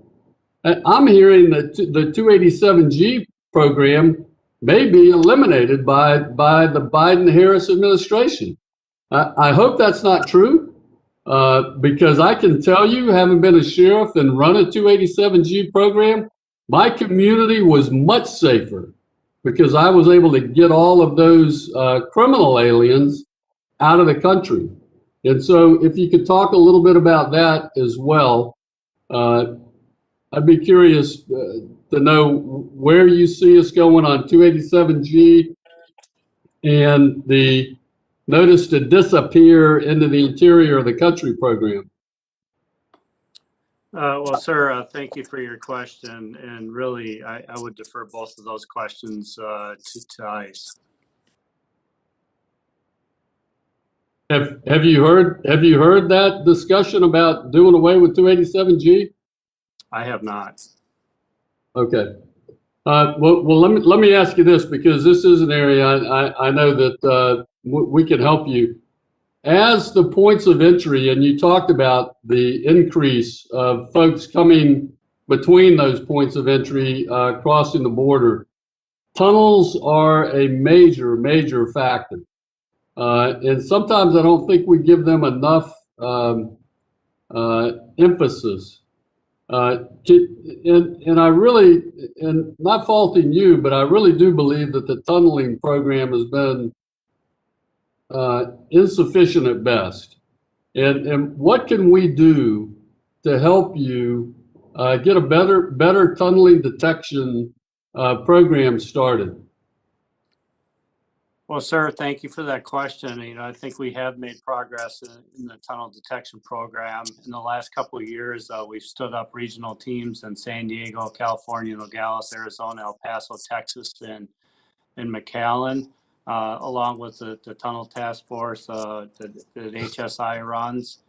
I: I'm hearing that the 287G program may be eliminated by the Biden-Harris administration. I hope that's not true, because I can tell you, having been a sheriff and run a 287G program, my community was much safer because I was able to get all of those criminal aliens out of the country. And so if you could talk a little bit about that as well, I'd be curious to know where you see us going on 287G and the notice to disappear into the interior of the country program.
C: Well, sir, thank you for your question. And really, I would defer both of those questions to ICE.
I: Have you heard that discussion about doing away with 287G?
C: I have not.
I: Okay. Well, let me ask you this, because this is an area I know that we can help you. As the points of entry, and you talked about the increase of folks coming between those points of entry, crossing the border, tunnels are a major factor. And sometimes I don't think we give them enough emphasis. And I really, and not faulting you, but I really do believe that the tunneling program has been insufficient at best. And what can we do to help you get a better tunneling detection program started?
C: Well, sir, thank you for that question. I think we have made progress in the tunnel detection program. In the last couple of years, we've stood up regional teams in San Diego, California, Nogales, Arizona, El Paso, Texas, and McAllen, along with the tunnel task force that HSI runs.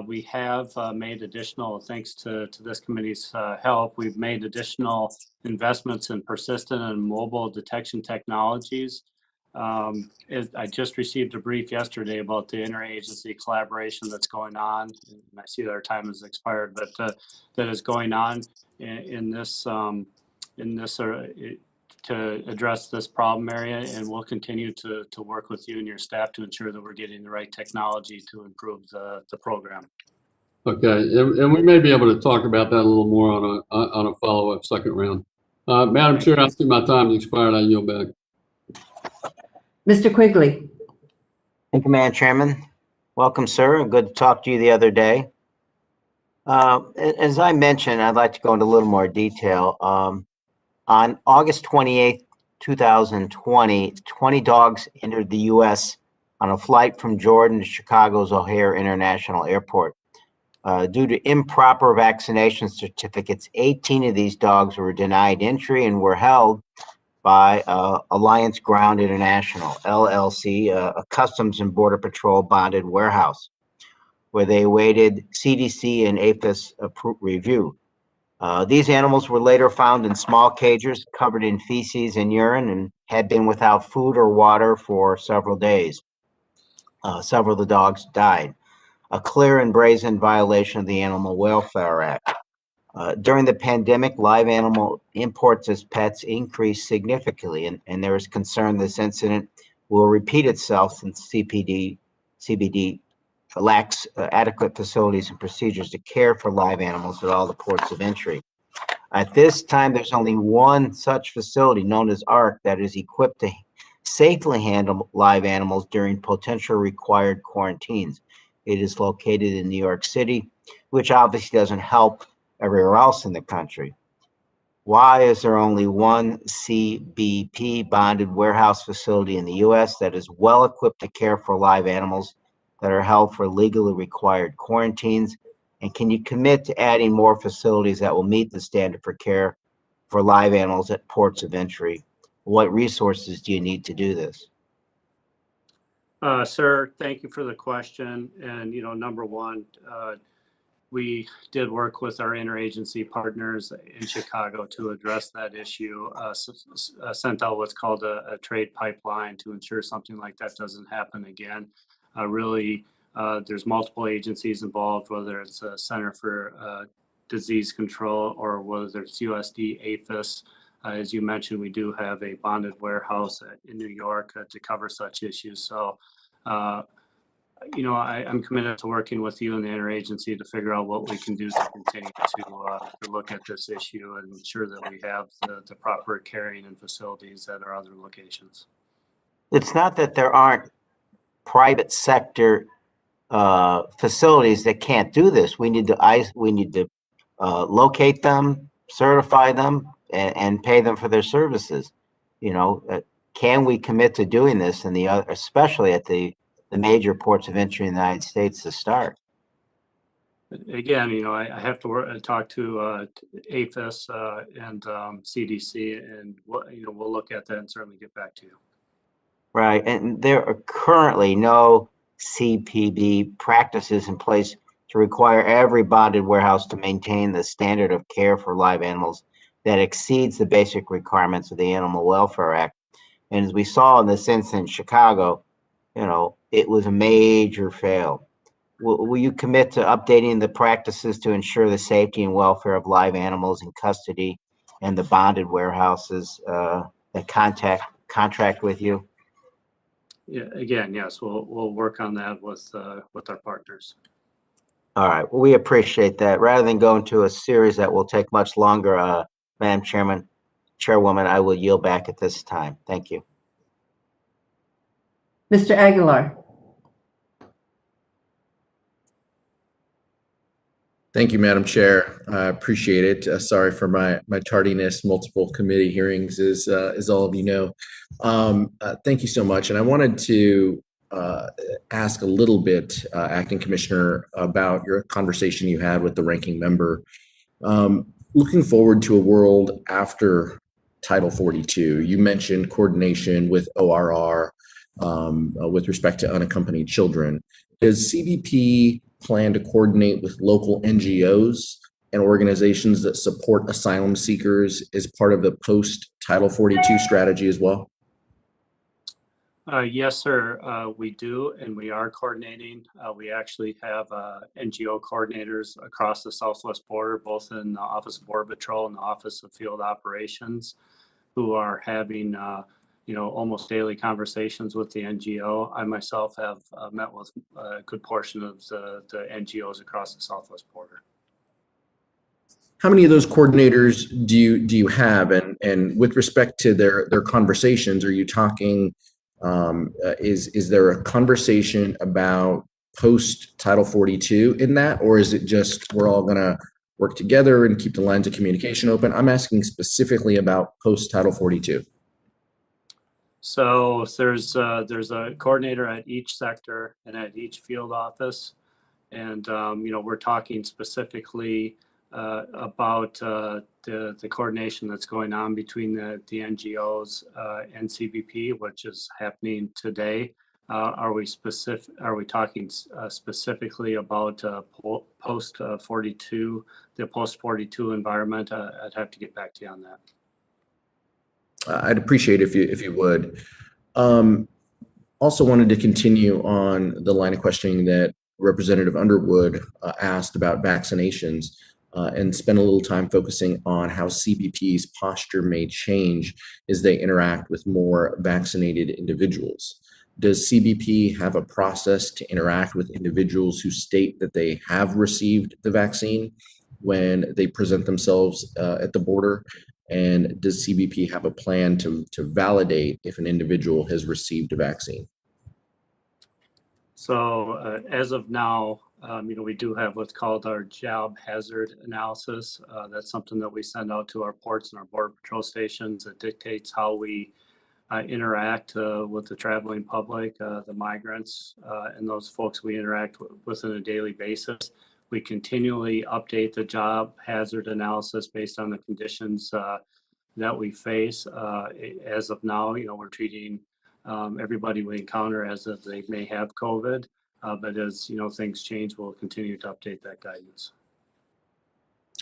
C: We have made additional, thanks to this committee's help, we've made additional investments in persistent and mobile detection technologies. I just received a brief yesterday about the interagency collaboration that's going on. And I see that our time has expired, but that is going on in this to address this problem area, and we'll continue to work with you and your staff to ensure that we're getting the right technology to improve the program.
I: Okay, and we may be able to talk about that a little more on a follow-up second round. Madam Chair, I see my time has expired. I yield back.
A: Mr. Quigley.
J: Thank you, Madam Chairman. Welcome, sir. Good to talk to you the other day. As I mentioned, I'd like to go into a little more detail. On August 28th, 2020, 20 dogs entered the U.S. on a flight from Jordan to Chicago's O'Hare International Airport. Due to improper vaccination certificates, 18 of these dogs were denied entry and were held by Alliance Ground International, LLC, a Customs and Border Patrol bonded warehouse, where they awaited CDC and APHIS review. These animals were later found in small cages covered in feces and urine and had been without food or water for several days. Several of the dogs died, a clear and brazen violation of the Animal Welfare Act. During the pandemic, live animal imports as pets increased significantly, and there is concern this incident will repeat itself since CBD lacks adequate facilities and procedures to care for live animals at all the ports of entry. At this time, there's only one such facility, known as ARC, that is equipped to safely handle live animals during potential required quarantines. It is located in New York City, which obviously doesn't help everywhere else in the country. Why is there only one CBP bonded warehouse facility in the U.S. that is well equipped to care for live animals that are held for legally required quarantines? And can you commit to adding more facilities that will meet the standard for care for live animals at ports of entry? What resources do you need to do this?
C: Sir, thank you for the question. And, number one, we did work with our interagency partners in Chicago to address that issue, sent out what's called a trade pipeline to ensure something like that doesn't happen again. There's multiple agencies involved, whether it's a Center for Disease Control or whether it's USD, APHIS. As you mentioned, we do have a bonded warehouse in New York to cover such issues. So, I'm committed to working with you and the interagency to figure out what we can do to continue to look at this issue and ensure that we have the proper carrying and facilities at our other locations.
J: It's not that there aren't private sector facilities that can't do this. We need to locate them, certify them, and pay them for their services. Can we commit to doing this especially at the major ports of entry in the United States to start?
C: Again, I have to talk to APHIS and CDC, and we'll look at that and certainly get back to you.
J: Right, and there are currently no CPB practices in place to require every bonded warehouse to maintain the standard of care for live animals that exceeds the basic requirements of the Animal Welfare Act. And as we saw in this incident in Chicago, it was a major fail. Will you commit to updating the practices to ensure the safety and welfare of live animals in custody and the bonded warehouses that contract with you?
C: Yeah, again, yes, we'll work on that with our partners.
J: All right. Well, we appreciate that. Rather than go into a series that will take much longer, Madam Chairwoman, I will yield back at this time. Thank you.
A: Mr. Aguilar.
K: Thank you, Madam Chair. I appreciate it. Sorry for my tardiness. Multiple committee hearings, as all of you know. Thank you so much. And I wanted to ask a little bit, Acting Commissioner, about your conversation you had with the ranking member. Looking forward to a world after Title 42, you mentioned coordination with ORR with respect to unaccompanied children. Does CBP plan to coordinate with local NGOs and organizations that support asylum seekers as part of the post-Title 42 strategy as well?
C: Yes, sir, we do, and we are coordinating. We actually have NGO coordinators across the southwest border, both in the Office of Border Patrol and the Office of Field Operations, who are having almost daily conversations with the NGO. I myself have met with a good portion of the NGOs across the southwest border.
K: How many of those coordinators do you have? And with respect to their conversations, are you talking, is there a conversation about post Title 42 in that, or is it just we're all going to work together and keep the lines of communication open? I'm asking specifically about post Title 42.
C: So there's a coordinator at each sector and at each field office, and we're talking specifically about the coordination that's going on between the NGOs and CBP, which is happening today. Are we talking specifically about post 42, the post 42 environment? I'd have to get back to you on that.
K: I'd appreciate it if you would. Also wanted to continue on the line of questioning that Representative Underwood asked about vaccinations and spend a little time focusing on how CBP's posture may change as they interact with more vaccinated individuals. Does CBP have a process to interact with individuals who state that they have received the vaccine when they present themselves at the border? And does CBP have a plan to validate if an individual has received a vaccine?
C: So as of now, we do have what's called our job hazard analysis. That's something that we send out to our ports and our border patrol stations. That dictates how we interact with the traveling public, the migrants, and those folks we interact with on a daily basis. We continually update the job hazard analysis based on the conditions that we face. As of now, we're treating everybody we encounter as if they may have COVID, but as things change, we'll continue to update that guidance.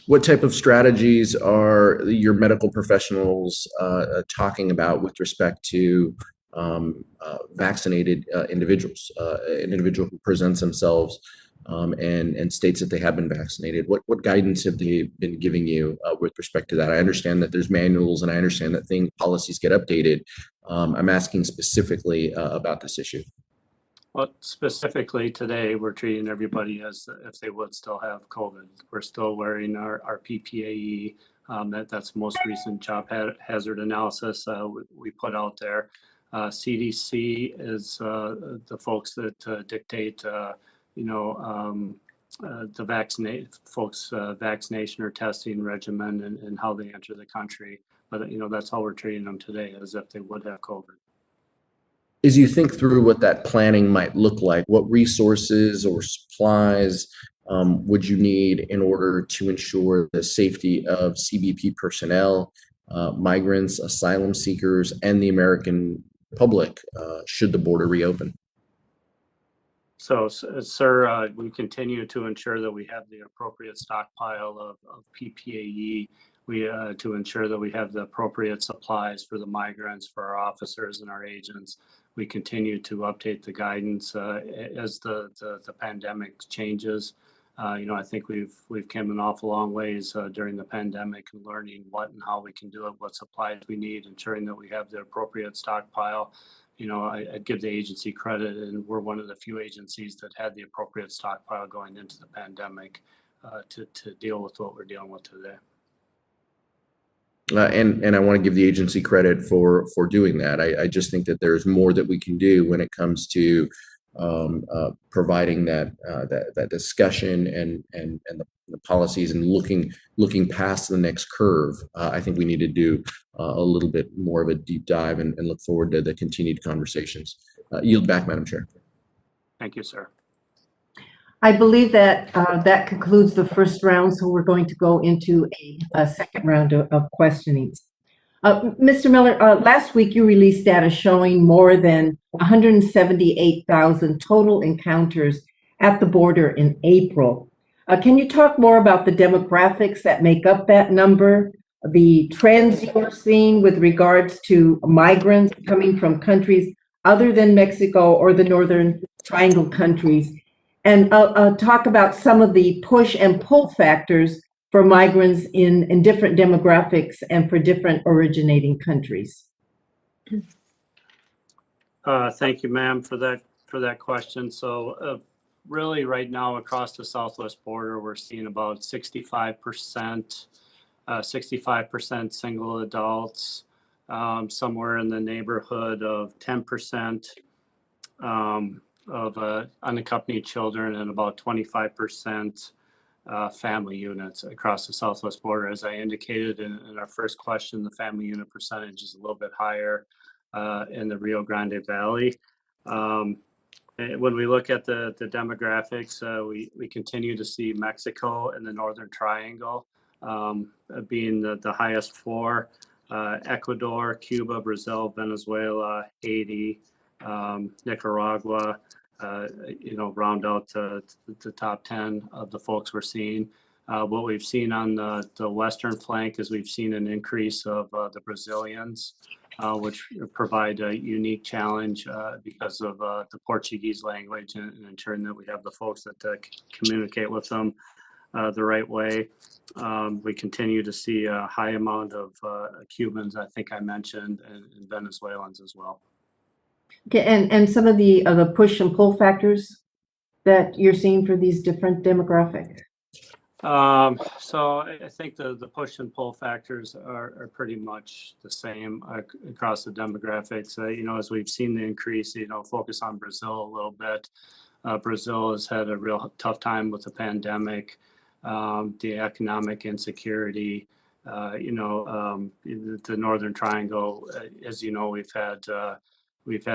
K: What type of strategies are your medical professionals talking about with respect to vaccinated individuals, an individual who presents themselves and states that they have been vaccinated? What guidance have they been giving you with respect to that? I understand that there's manuals and I understand that policies get updated. I'm asking specifically about this issue.
C: Well, specifically today, we're treating everybody as if they would still have COVID. We're still wearing our PPAE. That's most recent job hazard analysis we put out there. CDC is the folks that dictate, the vaccination or testing regimen and how they enter the country. But that's how we're treating them today, as if they would have COVID.
K: As you think through what that planning might look like, what resources or supplies would you need in order to ensure the safety of CBP personnel, migrants, asylum seekers, and the American public should the border reopen?
C: So, sir, we continue to ensure that we have the appropriate stockpile of PPAE. To ensure that we have the appropriate supplies for the migrants, for our officers and our agents. we continue to update the guidance as the pandemic changes. I think we've come an awful long ways during the pandemic and learning what and how we can do it, what supplies we need, ensuring that we have the appropriate stockpile. I'd give the agency credit, and we're one of the few agencies that had the appropriate stockpile going into the pandemic to deal with what we're dealing with today.
K: And I want to give the agency credit for doing that. I just think that there's more that we can do when it comes to providing that discussion and the policies and looking past the next curve. I think we need to do a little bit more of a deep dive and look forward to the continued conversations. Yield back, Madam Chair.
C: Thank you, sir.
A: I believe that that concludes the first round, so we're going to go into a second round of questionings. Mr. Miller, last week you released data showing more than 178,000 total encounters at the border in April. Can you talk more about the demographics that make up that number, the trends you are seeing with regards to migrants coming from countries other than Mexico or the Northern Triangle countries, and talk about some of the push and pull factors for migrants in different demographics and for different originating countries?
C: Thank you, ma'am, for that question. So really right now across the Southwest border, we're seeing about 65% single adults, somewhere in the neighborhood of 10% of unaccompanied children, and about 25% family units across the Southwest border. As I indicated in our first question, the family unit percentage is a little bit higher in the Rio Grande Valley. When we look at the demographics, we continue to see Mexico and the Northern Triangle being the highest four. Ecuador, Cuba, Brazil, Venezuela, Haiti, Nicaragua, round out the top 10 of the folks we're seeing. What we've seen on the western flank is we've seen an increase of the Brazilians, which provide a unique challenge because of the Portuguese language and ensuring that we have the folks that communicate with them the right way. We continue to see a high amount of Cubans, I think I mentioned, and Venezuelans as well.
A: Okay, and some of the push and pull factors that you're seeing for these different demographics?
C: So I think the push and pull factors are pretty much the same across the demographics. As we've seen the increase, focus on Brazil a little bit. Brazil has had a real tough time with the pandemic, the economic insecurity. The Northern Triangle, as you know, we've had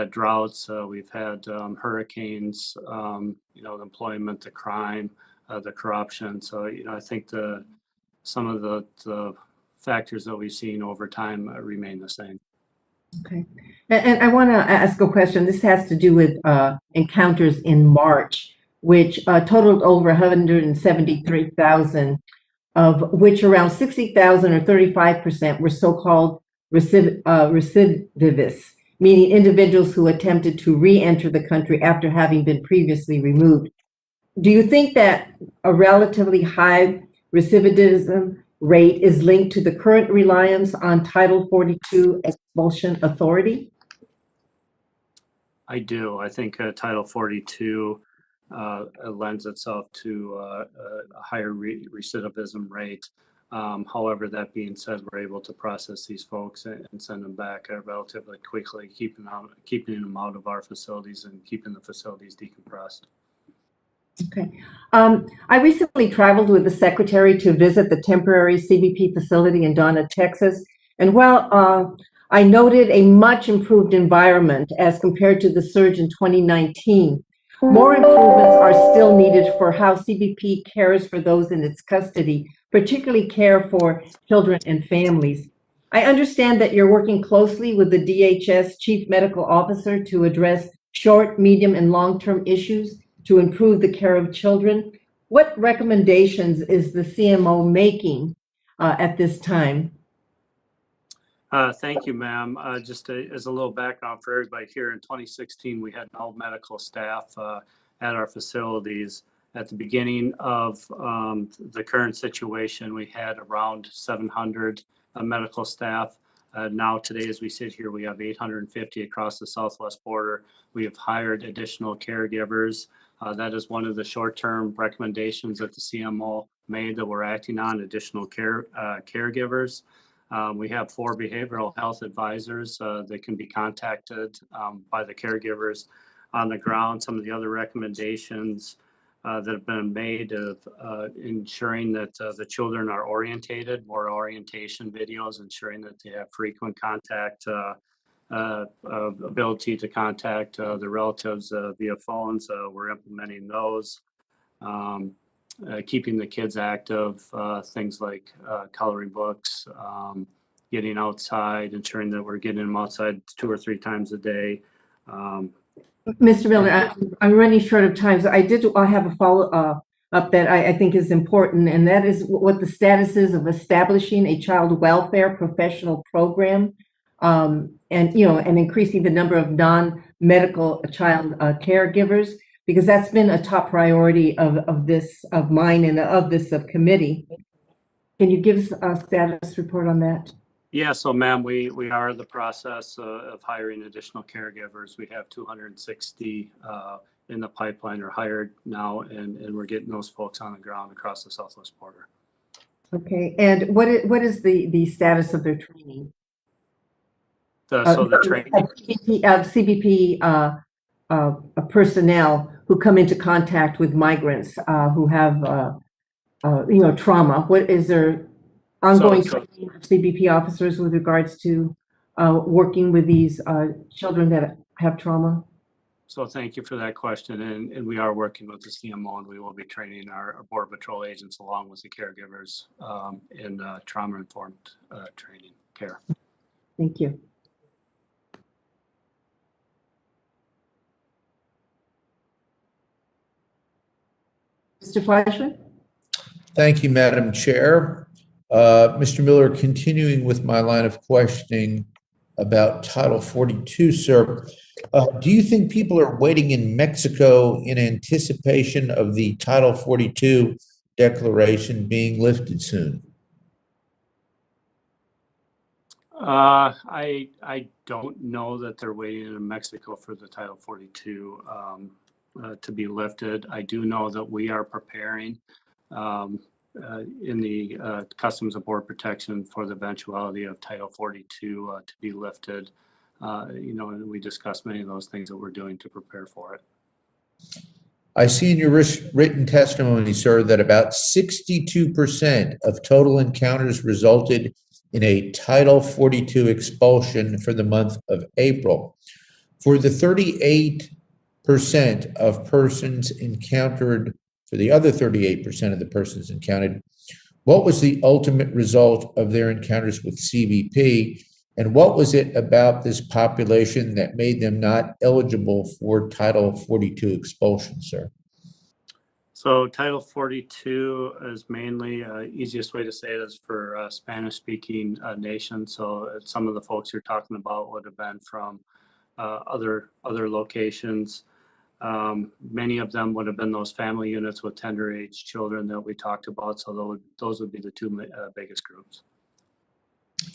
C: droughts, we've had hurricanes, the employment, the crime, the corruption. So, I think some of the factors that we've seen over time remain the same.
A: Okay. And I want to ask a question. This has to do with encounters in March, which totaled over 173,000, of which around 60,000 or 35% were so-called recidivists, meaning individuals who attempted to re-enter the country after having been previously removed. Do you think that a relatively high recidivism rate is linked to the current reliance on Title 42 expulsion authority?
C: I do. I think Title 42 lends itself to a higher recidivism rate. However, that being said, we're able to process these folks and send them back relatively quickly, keeping them out of our facilities and keeping the facilities decompressed.
A: Okay. I recently traveled with the secretary to visit the temporary CBP facility in Donna, Texas. And while I noted a much improved environment as compared to the surge in 2019, more improvements are still needed for how CBP cares for those in its custody, particularly care for children and families. I understand that you're working closely with the DHS Chief Medical Officer to address short, medium, and long-term issues to improve the care of children. What recommendations is the CMO making at this time?
C: Thank you, ma'am. Just as a little background for everybody here, in 2016, we had no medical staff at our facilities. At the beginning of the current situation, we had around 700 medical staff. Now today, as we sit here, we have 850 across the southwest border. We have hired additional caregivers. That is one of the short-term recommendations that the CMO made that we're acting on, additional caregivers. We have 4 behavioral health advisors that can be contacted by the caregivers on the ground. Some of the other recommendations that have been made of ensuring that the children are orientated, more orientation videos, ensuring that they have frequent contact, ability to contact the relatives via phones. We're implementing those. Keeping the kids active, things like coloring books, getting outside, ensuring that we're getting them outside 2 or 3 times a day.
A: Mr. Miller, I'm running short of time, so I have a follow-up that I think is important, and that is what the status is of establishing a child welfare professional program, and increasing the number of non-medical child caregivers, because that's been a top priority of mine and of this subcommittee. Can you give us a status report on that?
C: Yeah, so ma'am, we are in the process of hiring additional caregivers. We have 260 in the pipeline or hired now, and we're getting those folks on the ground across the southwest border.
A: Okay, and what is the status of their training?
C: So the training
A: CBP personnel who come into contact with migrants who have trauma. What is there ongoing training of CBP officers with regards to working with these children that have trauma?
C: So thank you for that question, and we are working with the CMO, and we will be training our Border Patrol agents along with the caregivers in trauma-informed training care.
A: Thank you. Mr. Fleischman?
B: Thank you, Madam Chair. Mr. Miller, continuing with my line of questioning about Title 42, sir, do you think people are waiting in Mexico in anticipation of the Title 42 declaration being lifted soon?
C: I don't know that they're waiting in Mexico for the Title 42 to be lifted. I do know that we are preparing in the Customs and Border Protection for the eventuality of Title 42 to be lifted. And we discussed many of those things that we're doing to prepare for it.
B: I see in your written testimony, sir, that about 62% of total encounters resulted in a Title 42 expulsion for the month of April. For the 38% of persons encountered, for the other 38% of the persons encountered, what was the ultimate result of their encounters with CBP? And what was it about this population that made them not eligible for Title 42 expulsion, sir?
C: So Title 42 is mainly, easiest way to say it is for Spanish-speaking nations. So some of the folks you're talking about would have been from other locations. Many of them would have been those family units with tender age children that we talked about. So those would be the 2 biggest groups.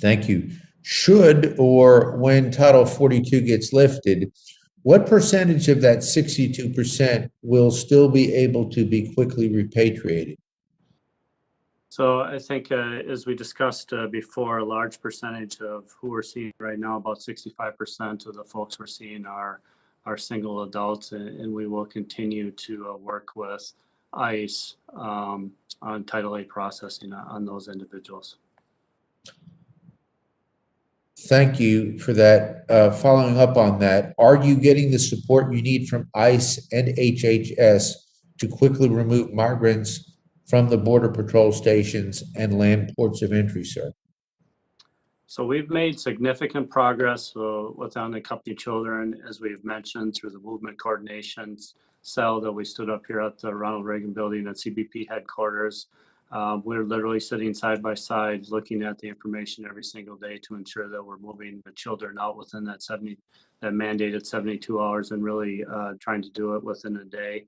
B: Thank you. Should or when Title 42 gets lifted, what percentage of that 62% will still be able to be quickly repatriated?
C: So I think, as we discussed before, a large percentage of who we're seeing right now, about 65% of the folks we're seeing are single adults, and we will continue to work with ICE on Title 8 processing on those individuals.
B: Thank you for that. Following up on that, are you getting the support you need from ICE and HHS to quickly remove migrants from the Border Patrol stations and land ports of entry, sir?
C: So we've made significant progress with unaccompanied children, as we've mentioned, through the movement coordination cell that we stood up here at the Ronald Reagan building at CBP headquarters. We're literally sitting side by side, looking at the information every single day to ensure that we're moving the children out within that mandated 72 hours and really trying to do it within a day.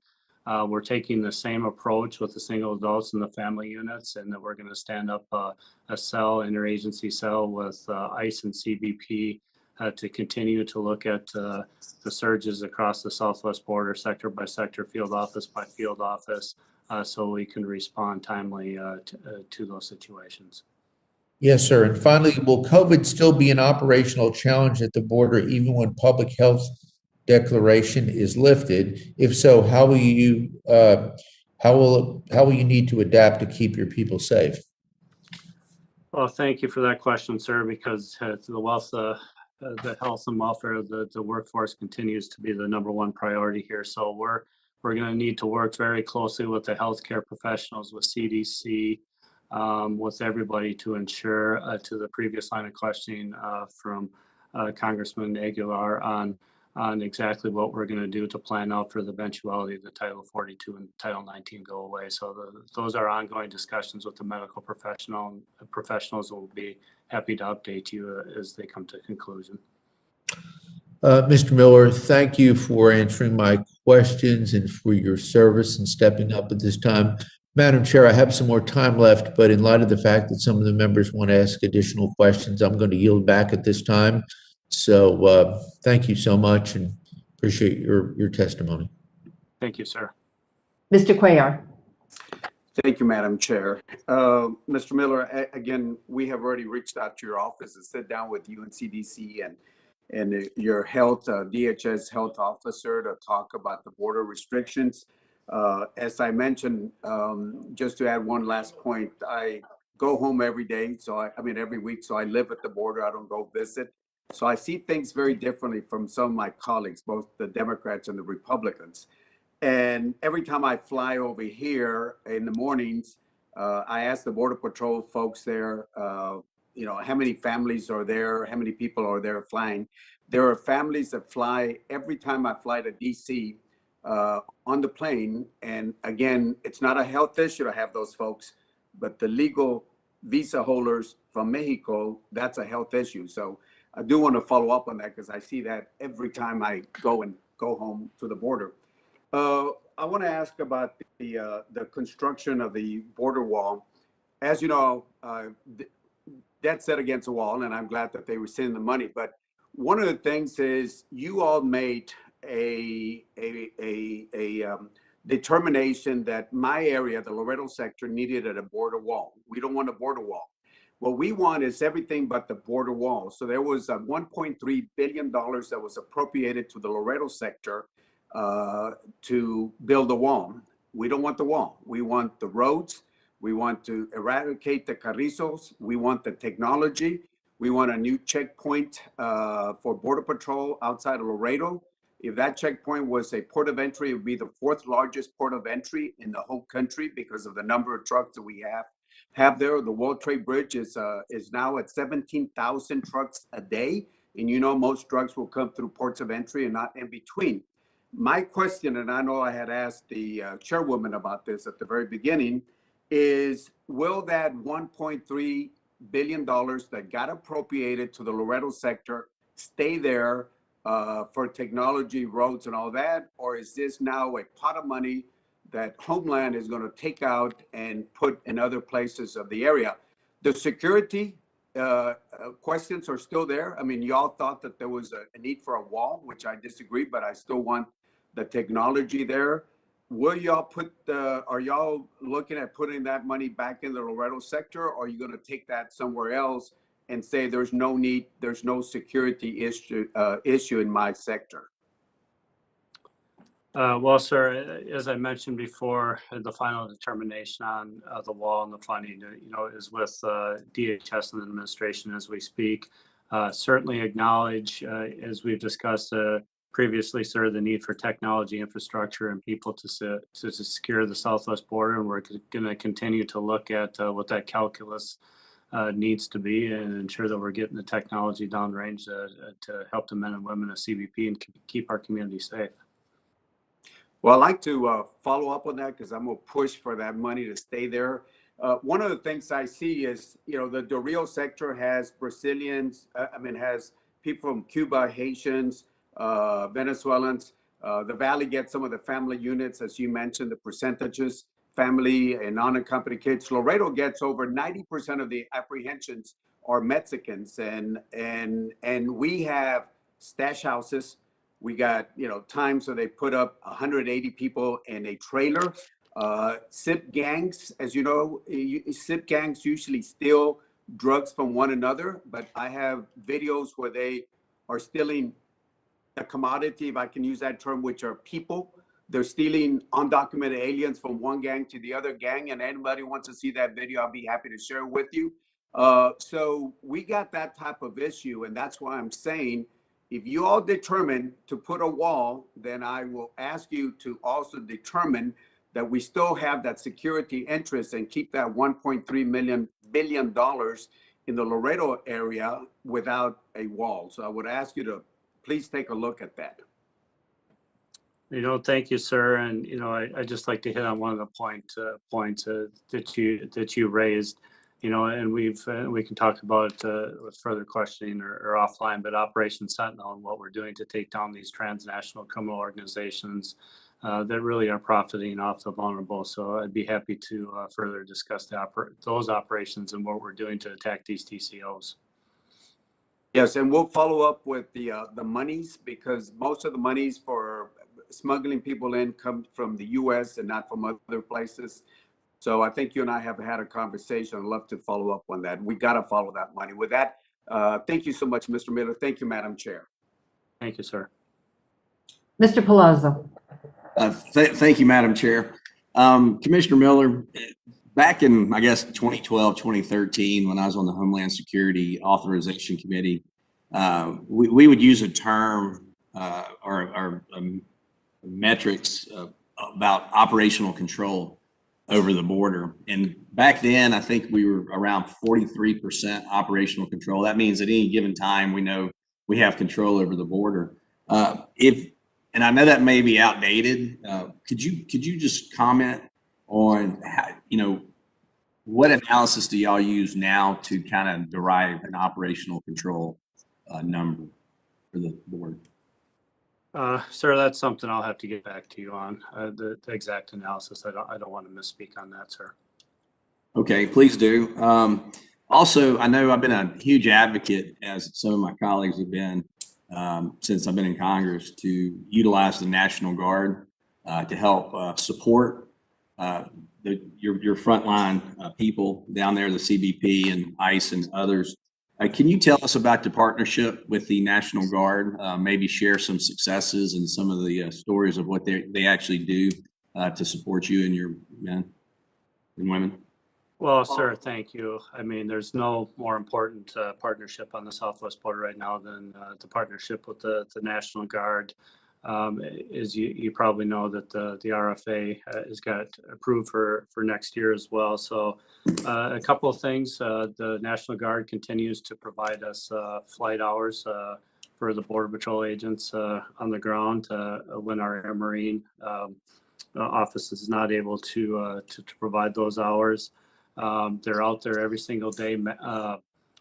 C: We're taking the same approach with the single adults and the family units, and that we're going to stand up a cell, interagency cell with ICE and CBP to continue to look at the surges across the southwest border, sector by sector, field office by field office, so we can respond timely to those situations.
B: Yes, sir. And finally, will COVID still be an operational challenge at the border even when public health declaration is lifted? If so, how will you need to adapt to keep your people safe?
C: Well, thank you for that question, sir, because the health and welfare of the workforce continues to be the #1 priority here. So we're going to need to work very closely with the healthcare professionals, with CDC, with everybody to ensure, to the previous line of questioning from Congressman Aguilar on exactly what we're going to do to plan out for the eventuality of the Title 42 and Title 19 go away. So those are ongoing discussions with the medical professionals. Will be happy to update you as they come to conclusion.
B: Mr. Miller, thank you for answering my questions and for your service and stepping up at this time. Madam Chair, I have some more time left, but in light of the fact that some of the members want to ask additional questions, I'm going to yield back at this time. So thank you so much and appreciate your testimony.
C: Thank you, sir.
A: Mr. Cuellar.
D: Thank you, Madam Chair. Mr. Miller, again, we have already reached out to your office and sit down with you and CDC and your health, DHS health officer to talk about the border restrictions. As I mentioned, just to add one last point, I go home every day. Every week. So I live at the border. I don't go visit. So I see things very differently from some of my colleagues, both the Democrats and the Republicans. And every time I fly over here in the mornings, I ask the Border Patrol folks there, how many families are there, how many people are there flying. There are families that fly every time I fly to DC on the plane. And again, it's not a health issue to have those folks, but the legal visa holders from Mexico, that's a health issue. So I do want to follow up on that because I see that every time I go home to the border. I want to ask about the construction of the border wall. As you know, that's set against a wall, and I'm glad that they were sending the money. But one of the things is you all made a determination that my area, the Laredo sector, needed a border wall. We don't want a border wall. What we want is everything but the border wall. So there was $1.3 billion that was appropriated to the Laredo sector to build a wall. We don't want the wall. We want the roads. We want to eradicate the carrizos. We want the technology. We want a new checkpoint for Border Patrol outside of Laredo. If that checkpoint was a port of entry, it would be the 4th largest port of entry in the whole country because of the number of trucks that we have there. The World Trade Bridge is now at 17,000 trucks a day. And most drugs will come through ports of entry and not in between. My question, and I know I had asked the chairwoman about this at the very beginning, is will that $1.3 billion that got appropriated to the Laredo sector stay there for technology, roads, and all that? Or is this now a pot of money that Homeland is going to take out and put in other places of the area? The security questions are still there. I mean, y'all thought that there was a need for a wall, which I disagree, but I still want the technology there. Will y'all are y'all looking at putting that money back in the Laredo sector, or are you going to take that somewhere else and say there's no need, there's no security issue in my sector?
C: Well, sir, as I mentioned before, the final determination on the wall and the funding, is with DHS and the administration as we speak. Certainly acknowledge, as we've discussed previously, sir, the need for technology infrastructure and people to secure the southwest border. And we're going to continue to look at what that calculus needs to be and ensure that we're getting the technology downrange to help the men and women of CBP and keep our community safe.
D: Well, I'd like to follow up on that because I'm going to push for that money to stay there. one of the things I see is, the real sector has Brazilians, has people from Cuba, Haitians, Venezuelans. The Valley gets some of the family units, as you mentioned, the percentages, family and unaccompanied kids. Laredo gets over 90% of the apprehensions are Mexicans, and we have stash houses. We got, times where they put up 180 people in a trailer. SIP gangs, as you know, SIP gangs usually steal drugs from one another, but I have videos where they are stealing a commodity, if I can use that term, which are people. They're stealing undocumented aliens from one gang to the other gang, and anybody wants to see that video, I'll be happy to share it with you. So we got that type of issue, and that's why I'm saying, if you all determine to put a wall, then I will ask you to also determine that we still have that security interest and keep that $1.3 billion in the Laredo area without a wall. So I would ask you to please take a look at that.
C: Thank you, sir. And, I just like to hit on one of the points that you raised, and we can talk about with further questioning or offline, but Operation Sentinel and what we're doing to take down these transnational criminal organizations that really are profiting off the vulnerable. So I'd be happy to further discuss those operations and what we're doing to attack these TCOs.
D: Yes, and we'll follow up with the monies, because most of the monies for smuggling people in come from the U.S. and not from other places. So I think you and I have had a conversation. I'd love to follow up on that. We got to follow that money. With that, thank you so much, Mr. Miller. Thank you, Madam Chair.
C: Thank you, sir.
A: Mr. Palazzo.
E: Thank you, Madam Chair. Commissioner Miller, back in, I guess, 2012, 2013, when I was on the Homeland Security Authorization Committee, we would use a term or metrics about operational control over the border. And back then, I think we were around 43% operational control. That means at any given time, we know we have control over the border. And I know that may be outdated. Could you just comment on how, what analysis do y'all use now to kind of derive an operational control number for the board?
C: Sir, that's something I'll have to get back to you on, the exact analysis. I don't want to misspeak on that, sir.
E: Okay, please do. Also, I know I've been a huge advocate, as some of my colleagues have been, since I've been in Congress, to utilize the National Guard to help support your frontline people down there, the CBP and ICE and others. Can you tell us about the partnership with the National Guard? Maybe share some successes and some of the stories of what they actually do to support you and your men and women?
C: Well, sir, thank you. I mean, there's no more important partnership on the southwest border right now than the partnership with the National Guard. As you probably know, that the RFA has got approved for next year as well. So a couple of things. The National Guard continues to provide us flight hours for the Border Patrol agents on the ground when our Air Marine office is not able to provide those hours. They're out there every single day,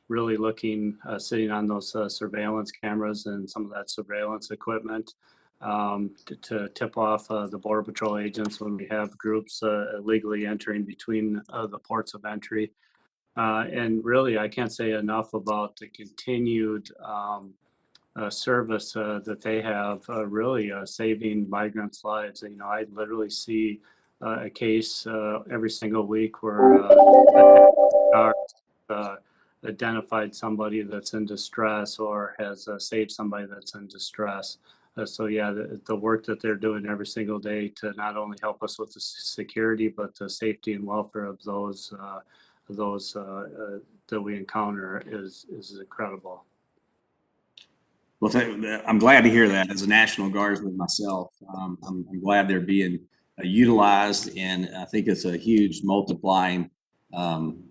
C: really looking, sitting on those surveillance cameras and some of that surveillance equipment to tip off the Border Patrol agents when we have groups illegally entering between the ports of entry. And really, I can't say enough about the continued service that they have, really saving migrants' lives. I literally see a case every single week where identified somebody that's in distress or has saved somebody that's in distress. So yeah, the work that they're doing every single day to not only help us with the security, but the safety and welfare of those that we encounter is incredible.
E: Well, I'm glad to hear that. As a National Guardsman myself, I'm glad they're being utilized, and I think it's a huge multiplying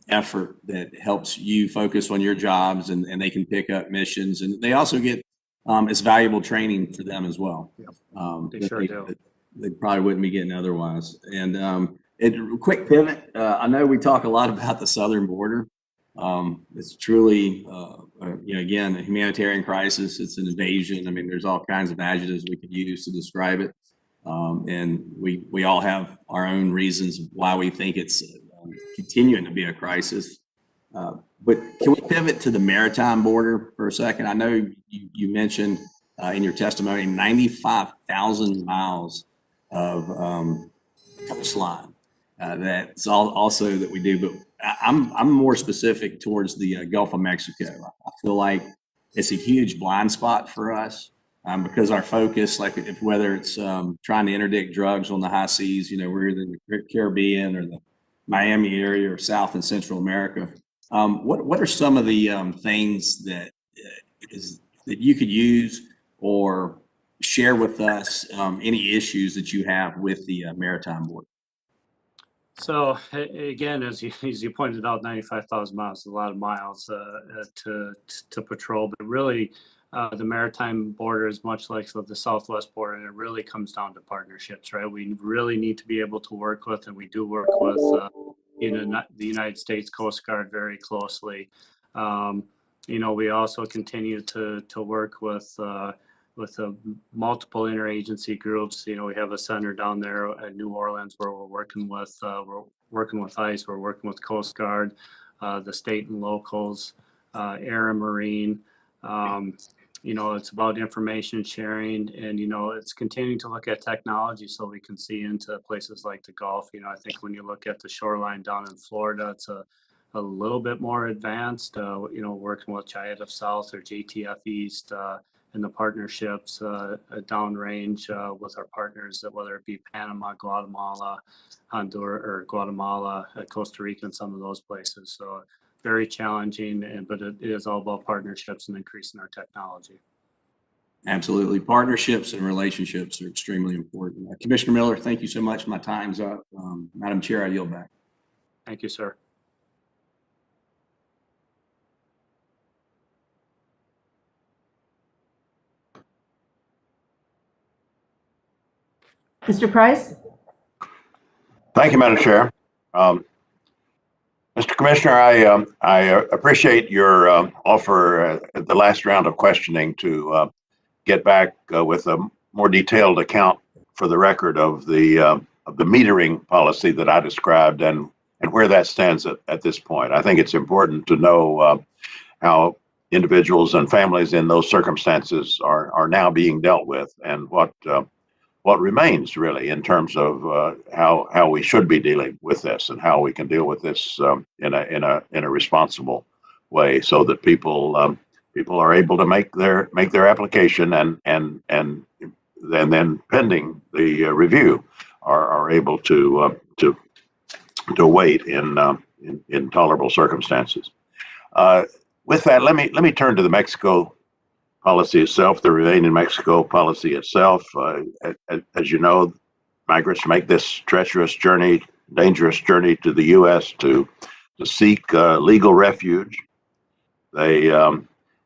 E: effort that helps you focus on your jobs, and they can pick up missions, and they also get it's valuable training for them as well.
C: They sure do.
E: They probably wouldn't be getting otherwise. And Quick pivot. I know we talk a lot about the southern border. It's truly, again, a humanitarian crisis. It's an invasion. I mean, there's all kinds of adjectives we could use to describe it. And we all have our own reasons why we think it's continuing to be a crisis. But can we pivot to the maritime border for a second? I know you mentioned in your testimony 95,000 miles of coastline. That's also that we do, but I'm more specific towards the Gulf of Mexico. I feel like it's a huge blind spot for us because our focus, like whether it's trying to interdict drugs on the high seas, we're either in the Caribbean or the Miami area or South and Central America. What are some of the things that you could use or share with us any issues that you have with the maritime border?
C: So again, as you pointed out, 95,000 miles is a lot of miles to patrol, but really the maritime border is much like the Southwest border, and it really comes down to partnerships, right? We really need to be able to work with, and we do work with the United States Coast Guard very closely. We also continue to work with multiple interagency groups. We have a center down there at New Orleans where we're working with ICE, we're working with Coast Guard, the state and locals, Air and Marine. It's about information sharing, and it's continuing to look at technology so we can see into places like the Gulf. I think when you look at the shoreline down in Florida, it's a little bit more advanced. Working with GIATF South or JTF East. And the partnerships downrange with our partners, whether it be Panama, Guatemala, Honduras, or Guatemala, Costa Rica, and some of those places. So very challenging, but it is all about partnerships and increasing our technology.
E: Absolutely. Partnerships and relationships are extremely important. Commissioner Miller, thank you so much. My time's up. Madam Chair, I yield back.
C: Thank you, sir.
A: Mr. Price?
F: Thank you, Madam Chair. Mr. Commissioner, I appreciate your offer at the last round of questioning to get back with a more detailed account for the record of the metering policy that I described and where that stands at this point. I think it's important to know how individuals and families in those circumstances are now being dealt with, and what remains really in terms of how we should be dealing with this and how we can deal with this in a responsible way, so that people are able to make their application and then pending the review are able to wait in tolerable circumstances. With that, let me turn to the Mexico policy itself, the Remain in Mexico policy itself. As you know, migrants make this treacherous journey, dangerous journey to the U.S. to seek legal refuge. They,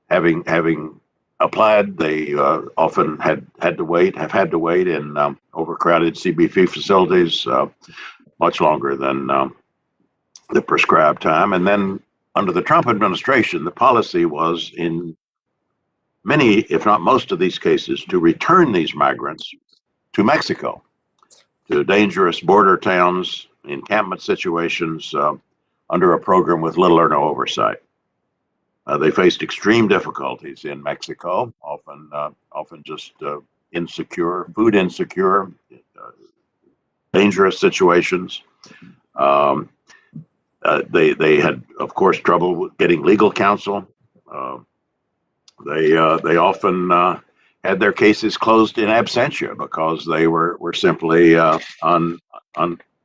F: having applied, they often have had to wait in overcrowded CBP facilities much longer than the prescribed time. And then under the Trump administration, the policy was in many, if not most of these cases, to return these migrants to Mexico, to dangerous border towns, encampment situations, under a program with little or no oversight. They faced extreme difficulties in Mexico, often just insecure, food insecure, dangerous situations. They had, of course, trouble with getting legal counsel. They often had their cases closed in absentia because they were simply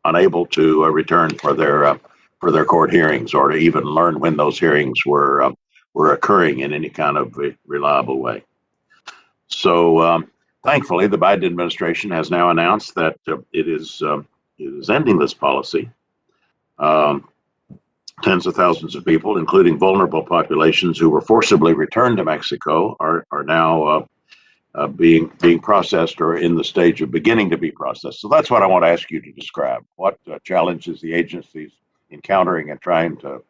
F: unable to return for their court hearings, or to even learn when those hearings were occurring in any kind of reliable way. So thankfully, the Biden administration has now announced that it is ending this policy. Tens of thousands of people, including vulnerable populations who were forcibly returned to Mexico, are now being processed or in the stage of beginning to be processed. So that's what I want to ask you to describe. What challenges the agency's encountering and trying to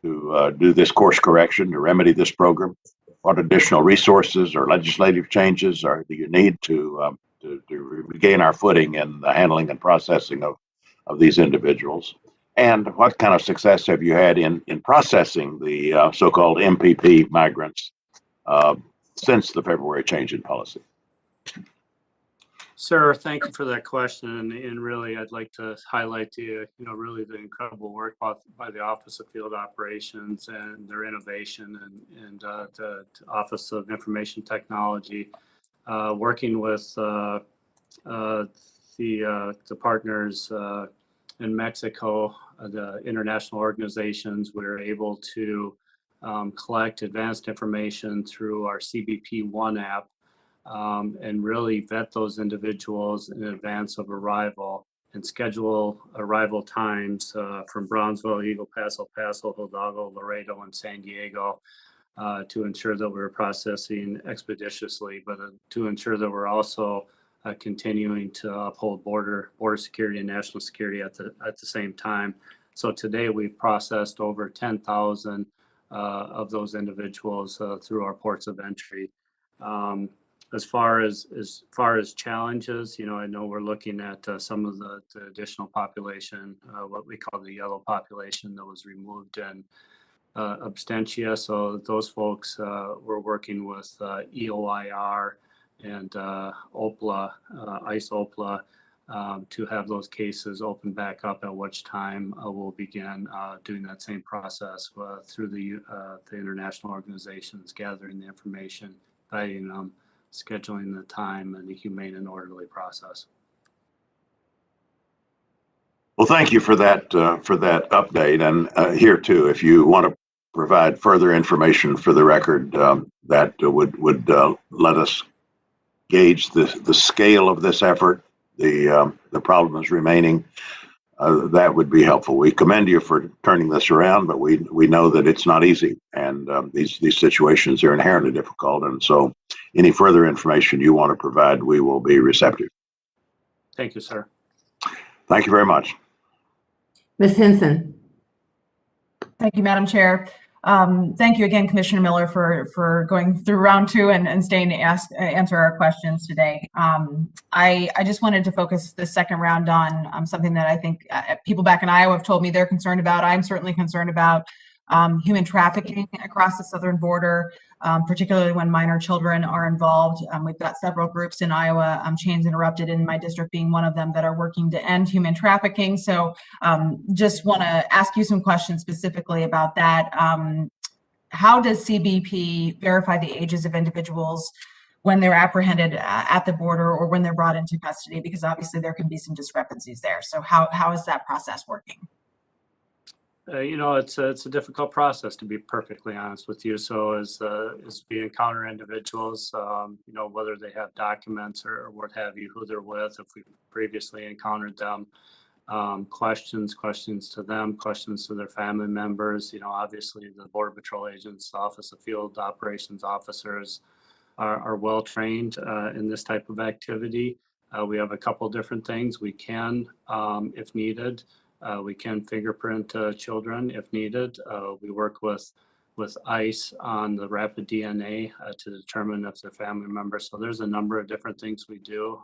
F: do this course correction, to remedy this program? What additional resources or legislative changes do you need to regain our footing in the handling and processing of these individuals? And what kind of success have you had in processing the so-called MPP migrants since the February change in policy?
C: Sir, thank you for that question. And really, I'd like to highlight really the incredible work by the Office of Field Operations and their innovation and the Office of Information Technology, working with the partners in Mexico, the international organizations. We're able to collect advanced information through our Cbp One app. And really vet those individuals in advance of arrival and schedule arrival times from Brownsville, Eagle Paso, El Paso, Hidalgo, Laredo, and San Diego to ensure that we're processing expeditiously, but to ensure that we're also continuing to uphold border security and national security at the same time. So today we've processed over 10,000 of those individuals through our ports of entry. As far as challenges, I know we're looking at some of the additional population, what we call the yellow population that was removed in absentia. So those folks we're working with EOIR and OPLA, ICE OPLA, to have those cases open back up, at which time we'll begin doing that same process through the international organizations, gathering the information, guiding them, scheduling the time, and the humane and orderly process.
F: Well, thank you for that update. And here too, if you want to provide further information for the record that would let us gauge the scale of this effort, the problems remaining, that would be helpful. We commend you for turning this around, but we know that it's not easy, and these situations are inherently difficult. And so, any further information you want to provide, we will be receptive.
C: Thank you, sir.
F: Thank you very much.
A: Ms. Hinson.
G: Thank you, Madam Chair. Thank you again, Commissioner Miller, for going through round two and staying to answer our questions today. I just wanted to focus the second round on something that I think people back in Iowa have told me they're concerned about. I'm certainly concerned about human trafficking across the southern border, particularly when minor children are involved. We've got several groups in Iowa, Chains Interrupted in my district being one of them, that are working to end human trafficking. So just want to ask you some questions specifically about that. How does CBP verify the ages of individuals when they're apprehended at the border or when they're brought into custody? Because obviously there can be some discrepancies there. So how is that process working?
C: It's a difficult process, to be perfectly honest with you. So as we encounter individuals, whether they have documents or what have you, who they're with, if we've previously encountered them, questions to them, questions to their family members. Obviously the Border Patrol agents, the Office of Field Operations officers are well trained in this type of activity. We have a couple different things we can, if needed. We can fingerprint children if needed. We work with ICE on the rapid DNA to determine if they're family members. So there's a number of different things we do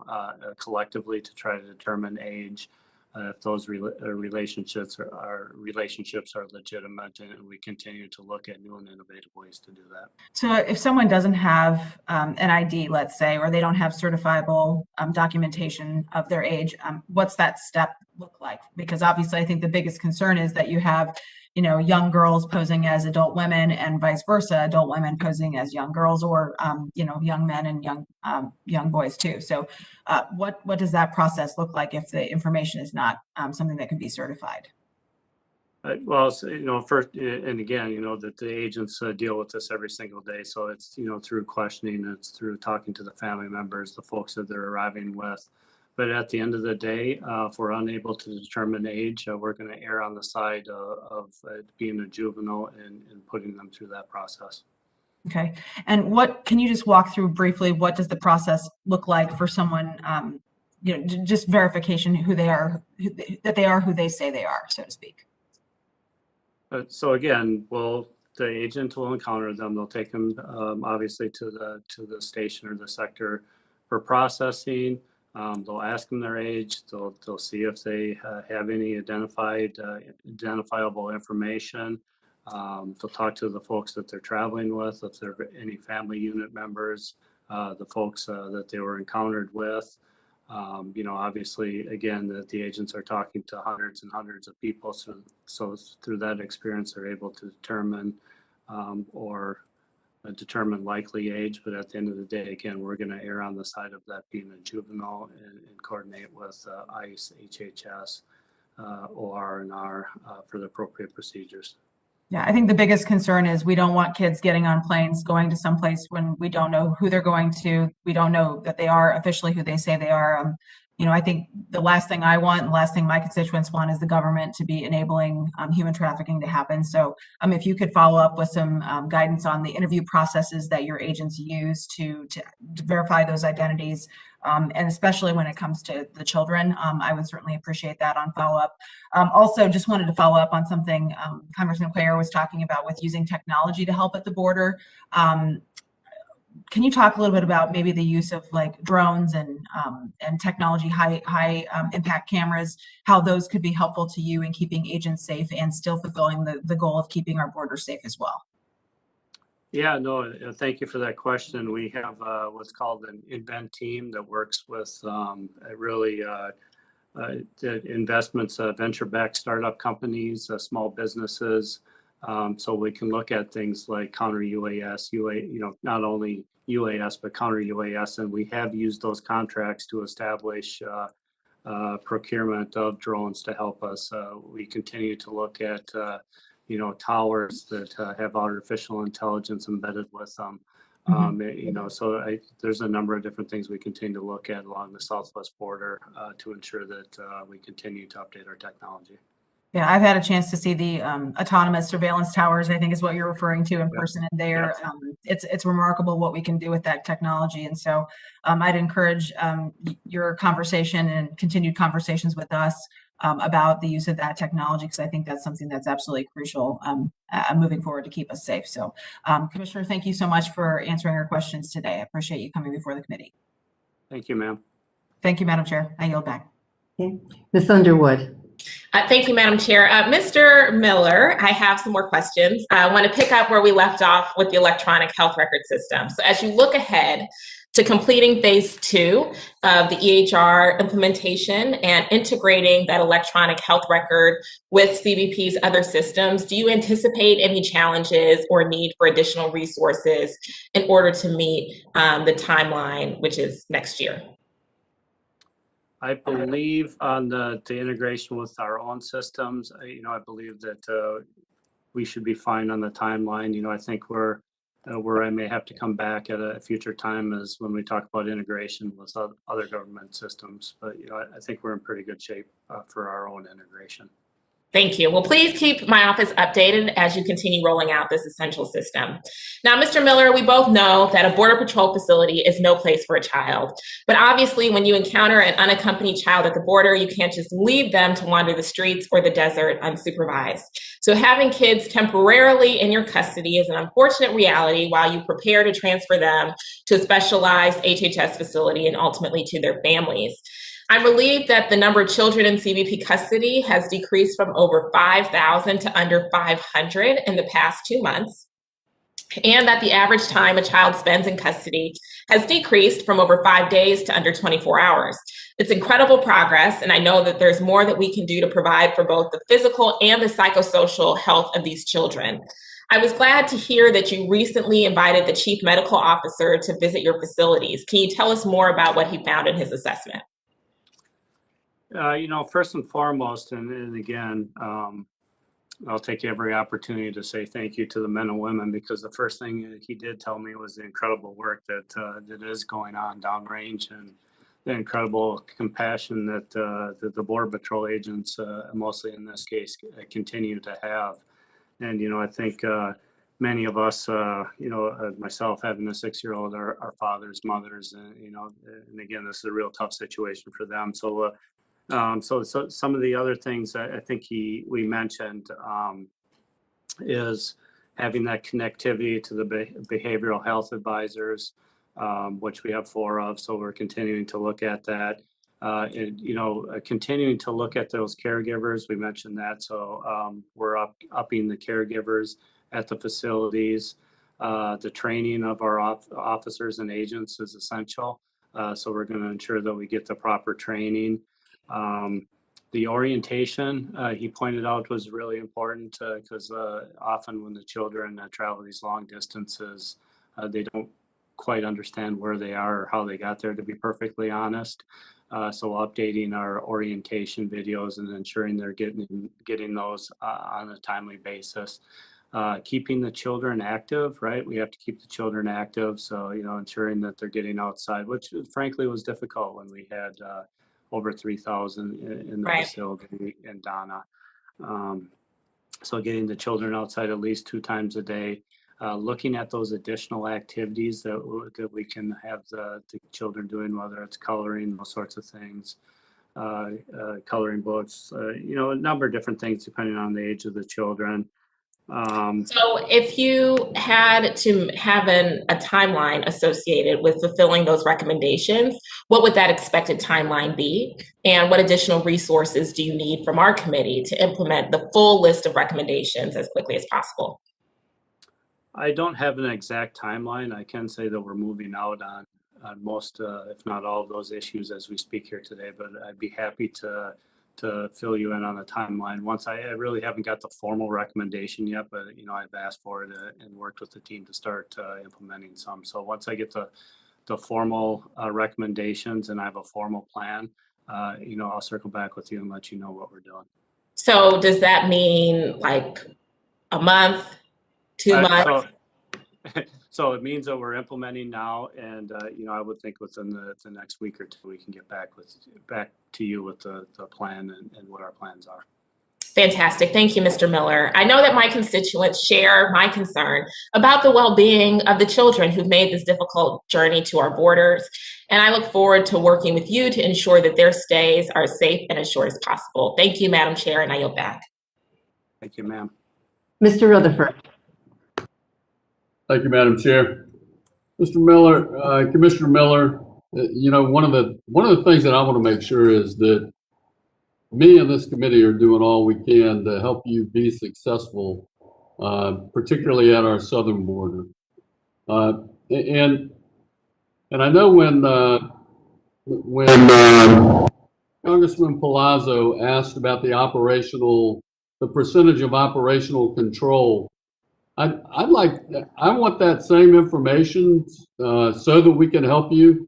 C: collectively to try to determine age, if those relationships are legitimate, and we continue to look at new and innovative ways to do that.
G: So if someone doesn't have an ID, let's say, or they don't have certifiable documentation of their age, what's that step look like? Because obviously I think the biggest concern is that you have young girls posing as adult women and vice versa, adult women posing as young girls, or young men and young boys too. So what does that process look like if the information is not something that can be certified?
C: Well, first, and again, that the agents deal with this every single day. So it's, through questioning, it's through talking to the family members, the folks that they're arriving with. But at the end of the day, if we're unable to determine age, we're going to err on the side of being a juvenile and putting them through that process.
G: Okay. And what can you just walk through briefly? What does the process look like for someone, just verification who they are, that they are who they say they are, so to speak?
C: So again, the agent will encounter them. They'll take them obviously to the station or the sector for processing. They'll ask them their age. They'll see if they have any identifiable information. They'll talk to the folks that they're traveling with, if there are any family unit members, the folks that they were encountered with. Obviously, again, that the agents are talking to hundreds and hundreds of people. So through that experience, they're able to determine determine likely age. But at the end of the day, again, we're going to err on the side of that being a juvenile and coordinate with ICE, HHS, OR&R for the appropriate procedures.
G: Yeah, I think the biggest concern is we don't want kids getting on planes, going to someplace when we don't know who they're going to. We don't know that they are officially who they say they are. I think the last thing I want, and the last thing my constituents want, is the government to be enabling human trafficking to happen. So if you could follow up with some guidance on the interview processes that your agents use to verify those identities, and especially when it comes to the children, I would certainly appreciate that on follow-up. Also, just wanted to follow up on something Congressman Cuellar was talking about with using technology to help at the border. Can you talk a little bit about maybe the use of like drones and technology, high impact cameras, how those could be helpful to you in keeping agents safe and still fulfilling the goal of keeping our border safe as well? Yeah, no,
C: thank you for that question. We have what's called an invent team that works with the investments, venture-backed startup companies, small businesses. So we can look at things like counter UAS, not only UAS, but counter UAS. And we have used those contracts to establish procurement of drones to help us. We continue to look at towers that have artificial intelligence embedded with them. There's a number of different things we continue to look at along the southwest border to ensure that we continue to update our technology.
G: Yeah, I've had a chance to see the autonomous surveillance towers, I think is what you're referring to in person, and there. It's remarkable what we can do with that technology. And so I'd encourage your conversation and continued conversations with us about the use of that technology, because I think that's something that's absolutely crucial moving forward to keep us safe. So Commissioner, thank you so much for answering our questions today. I appreciate you coming before the committee.
C: Thank you, ma'am.
G: Thank you, Madam Chair. I yield back.
A: Okay. Ms. Underwood.
H: Thank you, Madam Chair. Mr. Miller, I have some more questions. I want to pick up where we left off with the electronic health record system. So as you look ahead to completing phase 2 of the EHR implementation and integrating that electronic health record with CBP's other systems, do you anticipate any challenges or need for additional resources in order to meet the timeline, which is next year?
C: I believe on the integration with our own systems, I believe that we should be fine on the timeline. I think where I may have to come back at a future time is when we talk about integration with other government systems. But I think we're in pretty good shape for our own integration.
H: Thank you. Well, please keep my office updated as you continue rolling out this essential system. Now, Mr. Miller, we both know that a Border Patrol facility is no place for a child. But obviously, when you encounter an unaccompanied child at the border, you can't just leave them to wander the streets or the desert unsupervised. So having kids temporarily in your custody is an unfortunate reality while you prepare to transfer them to a specialized HHS facility and ultimately to their families. I'm relieved that the number of children in CBP custody has decreased from over 5,000 to under 500 in the past 2 months, and that the average time a child spends in custody has decreased from over 5 days to under 24 hours. It's incredible progress, and I know that there's more that we can do to provide for both the physical and the psychosocial health of these children. I was glad to hear that you recently invited the Chief Medical Officer to visit your facilities. Can you tell us more about what he found in his assessment?
C: First and foremost, and again, I'll take every opportunity to say thank you to the men and women, because the first thing that he did tell me was the incredible work that is going on downrange, and the incredible compassion that the Border Patrol agents, mostly in this case, continue to have. And, I think many of us, myself having a 6-year-old, are fathers, mothers, and and again, this is a real tough situation for them. So, so some of the other things I think we mentioned is having that connectivity to the behavioral health advisors, which we have 4 of. So we're continuing to look at that. Continuing to look at those caregivers. We mentioned that. So we're upping the caregivers at the facilities. The training of our officers and agents is essential. So we're going to ensure that we get the proper training. The orientation, he pointed out, was really important because often when the children travel these long distances, they don't quite understand where they are or how they got there, to be perfectly honest. So updating our orientation videos and ensuring they're getting those on a timely basis. Keeping the children active, right? We have to keep the children active. So, ensuring that they're getting outside, which frankly was difficult when we had over 3,000 in the facility in Donna. So getting the children outside at least 2 times a day, looking at those additional activities that we can have the children doing, whether it's coloring, those sorts of things, coloring books, a number of different things depending on the age of the children.
H: So if you had to have a timeline associated with fulfilling those recommendations, what would that expected timeline be? And what additional resources do you need from our committee to implement the full list of recommendations as quickly as possible?
C: I don't have an exact timeline. I can say that we're moving out on most, if not all of those issues as we speak here today, but I'd be happy to fill you in on the timeline. Once I really haven't got the formal recommendation yet, but I've asked for it and worked with the team to start implementing some. So once I get the formal recommendations and I have a formal plan, I'll circle back with you and let you know what we're doing.
H: So does that mean like a month, 2 months?
C: So it means that we're implementing now, and I would think within the next week or 2 we can get back to you with the plan and what our plans are.
H: Fantastic. Thank you, Mr. Miller. I know that my constituents share my concern about the well-being of the children who've made this difficult journey to our borders, and I look forward to working with you to ensure that their stays are safe and as short as possible. Thank you, Madam Chair, and I yield back.
C: Thank you, ma'am.
A: Mr. Rutherford.
I: Thank you, Madam Chair. Mr. Miller, Commissioner Miller, one of the things that I want to make sure is that me and this committee are doing all we can to help you be successful, particularly at our southern border. And I know when Congressman Palazzo asked about the percentage of operational control, I want that same information so that we can help you,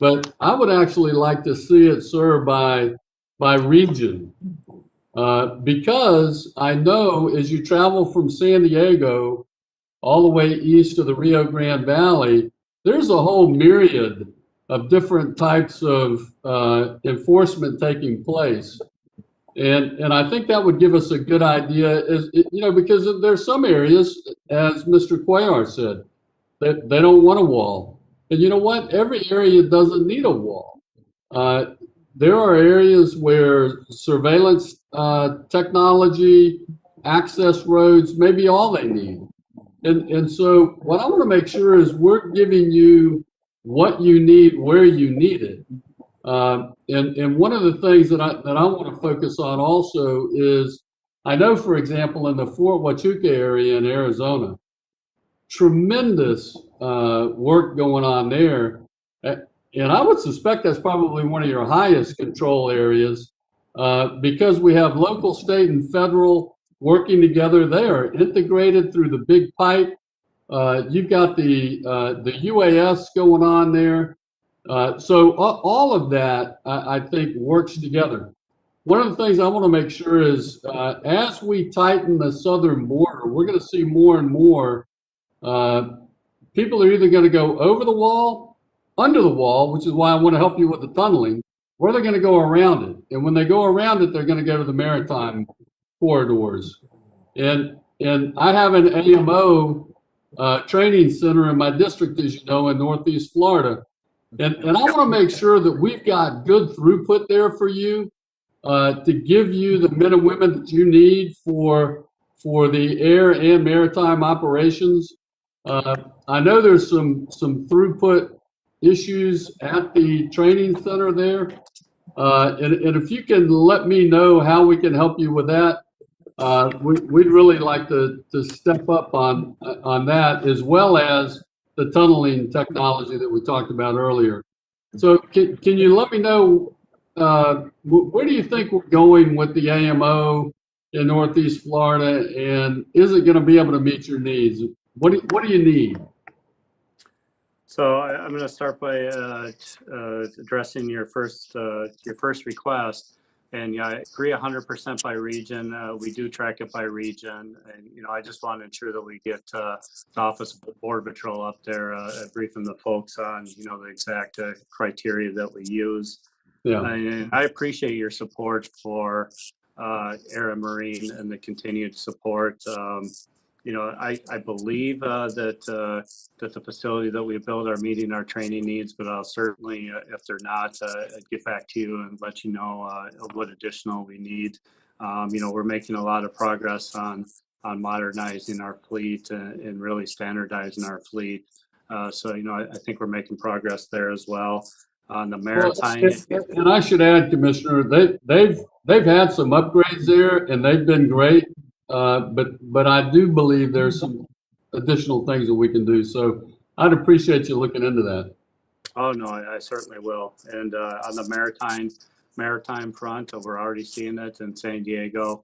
I: but I would actually like to see it, sir, by region, because I know as you travel from San Diego all the way east to the Rio Grande Valley, there's a whole myriad of different types of enforcement taking place. And I think that would give us a good idea, because there's some areas, as Mr. Cuellar said, that they don't want a wall. And you know what? Every area doesn't need a wall. There are areas where surveillance technology, access roads may be all they need. And so what I want to make sure is we're giving you what you need, where you need it. And one of the things that I want to focus on also is, I know, for example, in the Fort Huachuca area in Arizona, tremendous work going on there. And I would suspect that's probably one of your highest control areas because we have local, state, and federal working together. They are integrated through the big pipe. You've got the UAS going on there. So all of that, I think, works together. One of the things I want to make sure is as we tighten the southern border, we're going to see more and more people are either going to go over the wall, under the wall, which is why I want to help you with the tunneling, or they're going to go around it. And when they go around it, they're going to go to the maritime corridors. And and I have an AMO training center in my district, as you know, in Northeast Florida. And I want to make sure that we've got good throughput there for you to give you the men and women that you need for the air and maritime operations. I know there's some throughput issues at the training center there. And if you can let me know how we can help you with that, we'd really like to step up on that, as well as the tunneling technology that we talked about earlier. So can you let me know where do you think we're going with the AMO in Northeast Florida, and is it going to be able to meet your needs? What do you need?
C: So I'm going to start by addressing your first request. And yeah, I agree 100% by region. We do track it by region. And, you know, I just want to ensure that we get the Office of Border Patrol up there, briefing the folks on, you know, the exact criteria that we use.
I: Yeah.
C: And I appreciate your support for Air and Marine and the continued support. You know, I believe that the facility that we build are meeting our training needs, but I'll certainly, if they're not, get back to you and let you know what additional we need. You know, we're making a lot of progress on modernizing our fleet and really standardizing our fleet. So, you know, I think we're making progress there as well. On the maritime,
I: and I should add, Commissioner, they've had some upgrades there, and they've been great. But I do believe there's some additional things that we can do. So I'd appreciate you looking into that.
C: Oh no, I certainly will. And on the maritime front, we're already seeing it in San Diego.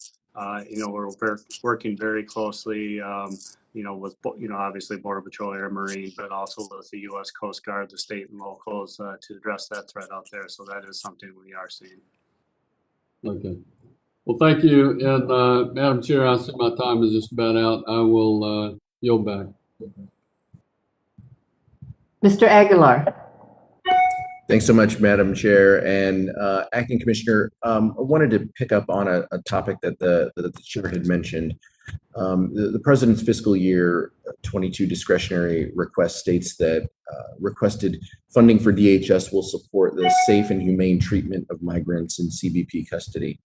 C: You know, we're working very closely. You know, with obviously Border Patrol, Air, Marine, but also with the U.S. Coast Guard, the state and locals to address that threat out there. So that is something we are seeing.
I: Okay. Well, thank you. And Madam Chair, I see my time is just about out. I will yield back.
A: Mr. Aguilar.
K: Thanks so much, Madam Chair. And Acting Commissioner, I wanted to pick up on a topic that the Chair had mentioned. The President's fiscal year 22 discretionary request states that requested funding for DHS will support the safe and humane treatment of migrants in CBP custody.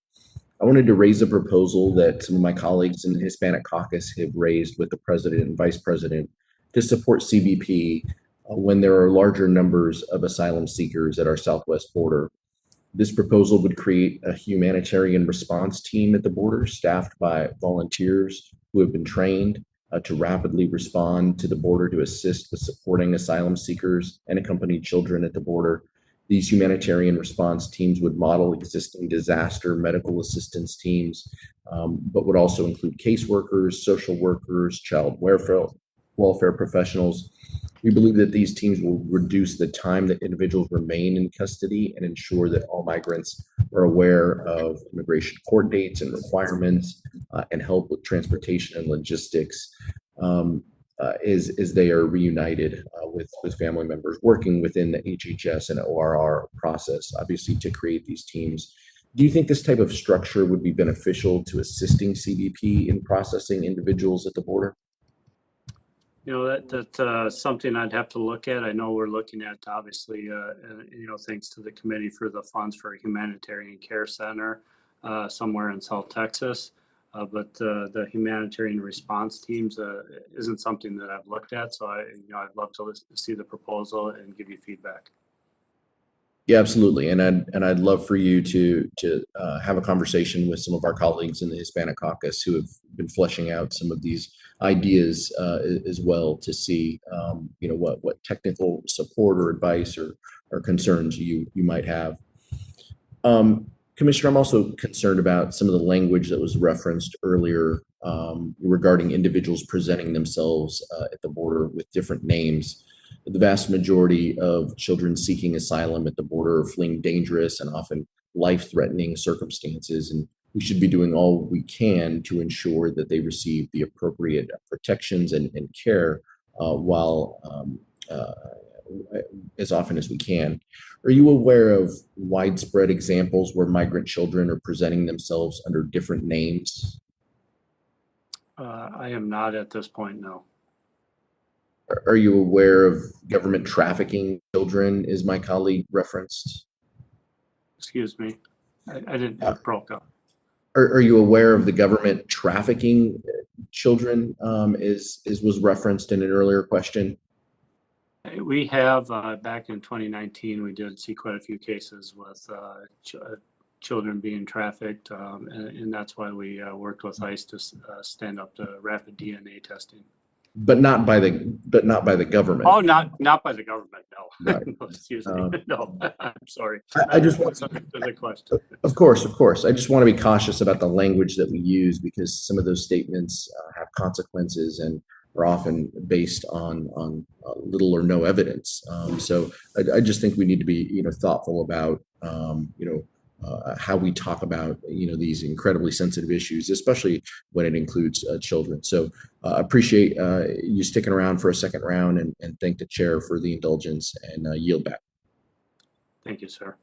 K: I wanted to raise a proposal that some of my colleagues in the Hispanic caucus have raised with the President and Vice President to support CBP when there are larger numbers of asylum seekers at our southwest border. This proposal would create a humanitarian response team at the border, staffed by volunteers who have been trained to rapidly respond to the border to assist with supporting asylum seekers and accompanied children at the border. These humanitarian response teams would model existing disaster medical assistance teams, but would also include caseworkers, social workers, child welfare professionals. We believe that these teams will reduce the time that individuals remain in custody and ensure that all migrants are aware of immigration court dates and requirements and help with transportation and logistics as they are reunited with family members working within the HHS and ORR process, obviously, to create these teams. Do you think this type of structure would be beneficial to assisting CBP in processing individuals at the border?
C: You know, that's something I'd have to look at. I know we're looking at, obviously, you know, thanks to the committee for the funds for a humanitarian care center somewhere in South Texas. But the humanitarian response teams isn't something that I've looked at. So I'd love to see the proposal and give you feedback.
K: Yeah, absolutely. And I'd love for you to have a conversation with some of our colleagues in the Hispanic caucus who have been fleshing out some of these ideas as well, to see you know, what technical support or advice or concerns you might have. Commissioner, I'm also concerned about some of the language that was referenced earlier regarding individuals presenting themselves at the border with different names. The vast majority of children seeking asylum at the border are fleeing dangerous and often life-threatening circumstances, and we should be doing all we can to ensure that they receive the appropriate protections and care while as often as we can. Are you aware of widespread examples where migrant children are presenting themselves under different names?
C: I am not at this point, no.
K: Are you aware of government trafficking children, is my colleague referenced?
C: Excuse me. I didn't, it broke up.
K: Are you aware of the government trafficking children, was referenced in an earlier question?
C: We have, back in 2019, we did see quite a few cases with children being trafficked, and that's why we worked with ICE to stand up the rapid DNA testing.
K: But not by the government.
C: Oh, not by the government, no.
K: Right.
C: No, excuse me. No, I'm sorry.
K: I just want
C: to the question.
K: Of course. I just want to be cautious about the language that we use, because some of those statements have consequences and are often based on little or no evidence. So I just think we need to be thoughtful about how we talk about these incredibly sensitive issues, especially when it includes children. So appreciate you sticking around for a second round, and thank the chair for the indulgence, and yield back.
C: Thank you, sir.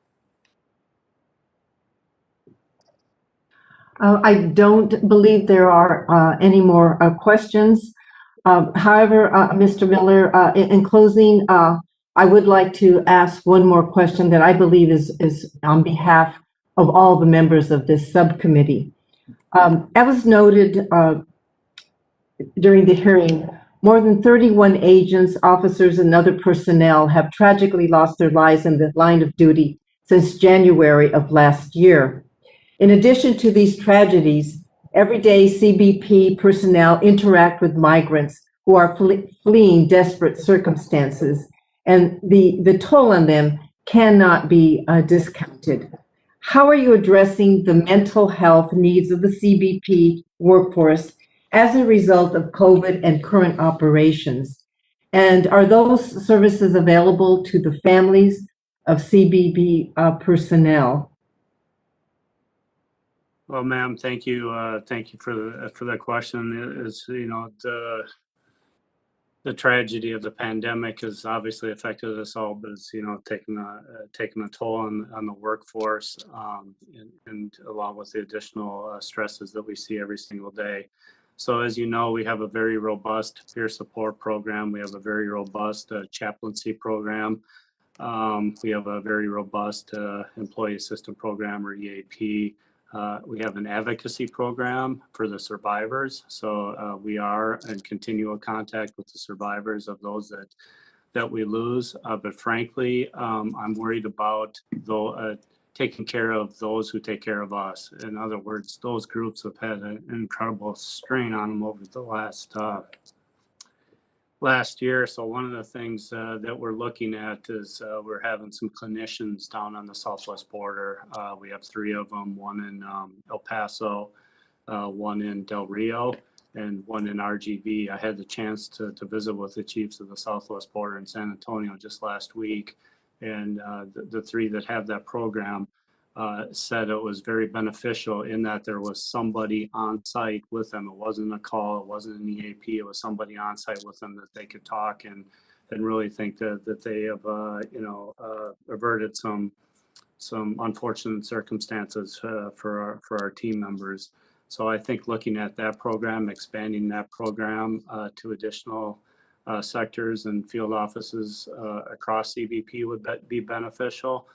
A: I don't believe there are any more questions. However, Mr. Miller, in closing, I would like to ask one more question that I believe is on behalf of all the members of this subcommittee. As was noted during the hearing, more than 31 agents, officers, and other personnel have tragically lost their lives in the line of duty since January of last year. In addition to these tragedies, every day CBP personnel interact with migrants who are fleeing desperate circumstances, and the toll on them cannot be discounted. How are you addressing the mental health needs of the CBP workforce as a result of COVID and current operations? And are those services available to the families of CBP personnel?
C: Well, ma'am, thank you for the question. Is the tragedy of the pandemic has obviously affected us all, but it's taking a toll on the workforce, and along with the additional stresses that we see every single day. So as you know, we have a very robust peer support program. We have a very robust chaplaincy program. We have a very robust employee assistance program, or EAP. We have an advocacy program for the survivors. So we are in continual contact with the survivors of those that we lose. But frankly, I'm worried about taking care of those who take care of us. In other words, those groups have had an incredible strain on them over the last year. So one of the things that we're looking at is we're having some clinicians down on the southwest border. We have 3 of them, one in El Paso, one in Del Rio, and one in RGV. I had the chance to visit with the chiefs of the southwest border in San Antonio just last week. And the 3 that have that program said it was very beneficial in that there was somebody on site with them. It wasn't a call, it wasn't an EAP, it was somebody on site with them that they could talk and really think that they have averted some unfortunate circumstances for our team members. So I think looking at that program, expanding that program to additional sectors and field offices across CBP would be beneficial.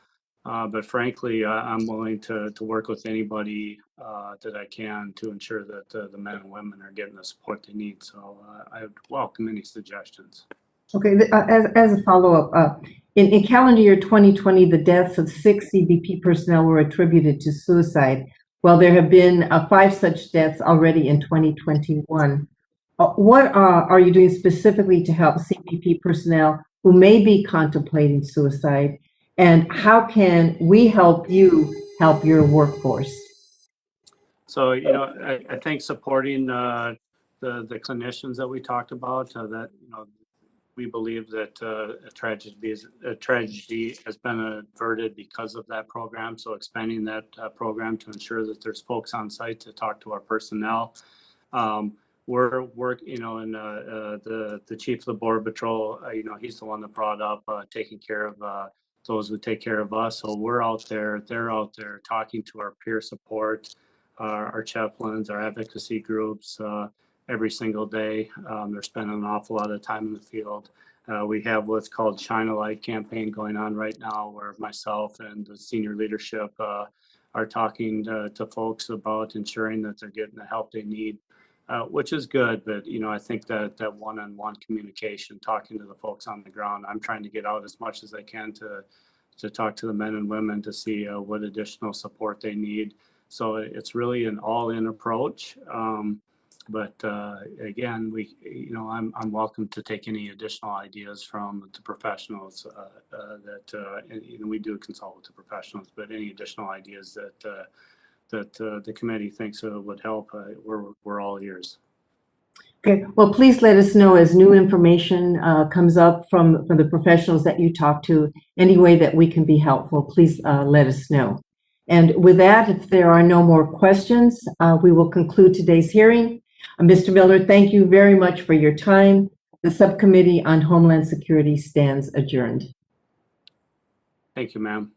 C: But frankly, I'm willing to work with anybody that I can to ensure that the men and women are getting the support they need. So I would welcome any suggestions.
A: Okay, as a follow-up, in calendar year 2020, the deaths of 6 CBP personnel were attributed to suicide, while there have been 5 such deaths already in 2021. What are you doing specifically to help CBP personnel who may be contemplating suicide? And how can we help you help your workforce?
C: So, I think supporting the clinicians that we talked about, that, we believe that a tragedy has been averted because of that program. So expanding that program to ensure that there's folks on site to talk to our personnel. We're working, and the chief of the Border Patrol, he's the one that brought up taking care of those who take care of us. So we're out there, they're out there talking to our peer support, our chaplains, our advocacy groups, every single day. They're spending an awful lot of time in the field. We have what's called Shine a Light campaign going on right now, where myself and the senior leadership are talking to folks about ensuring that they're getting the help they need, which is good. But, I think that one-on-one communication, talking to the folks on the ground, I'm trying to get out as much as I can to talk to the men and women to see what additional support they need. So it's really an all-in approach. But again, I'm welcome to take any additional ideas from the professionals and we do consult with the professionals, but any additional ideas that the committee thinks would help, we're all ears.
A: Okay, well, please let us know as new information comes up from the professionals that you talk to. Any way that we can be helpful, please let us know. And with that, if there are no more questions, we will conclude today's hearing. Mr. Miller, thank you very much for your time. The Subcommittee on Homeland Security stands adjourned.
C: Thank you, ma'am.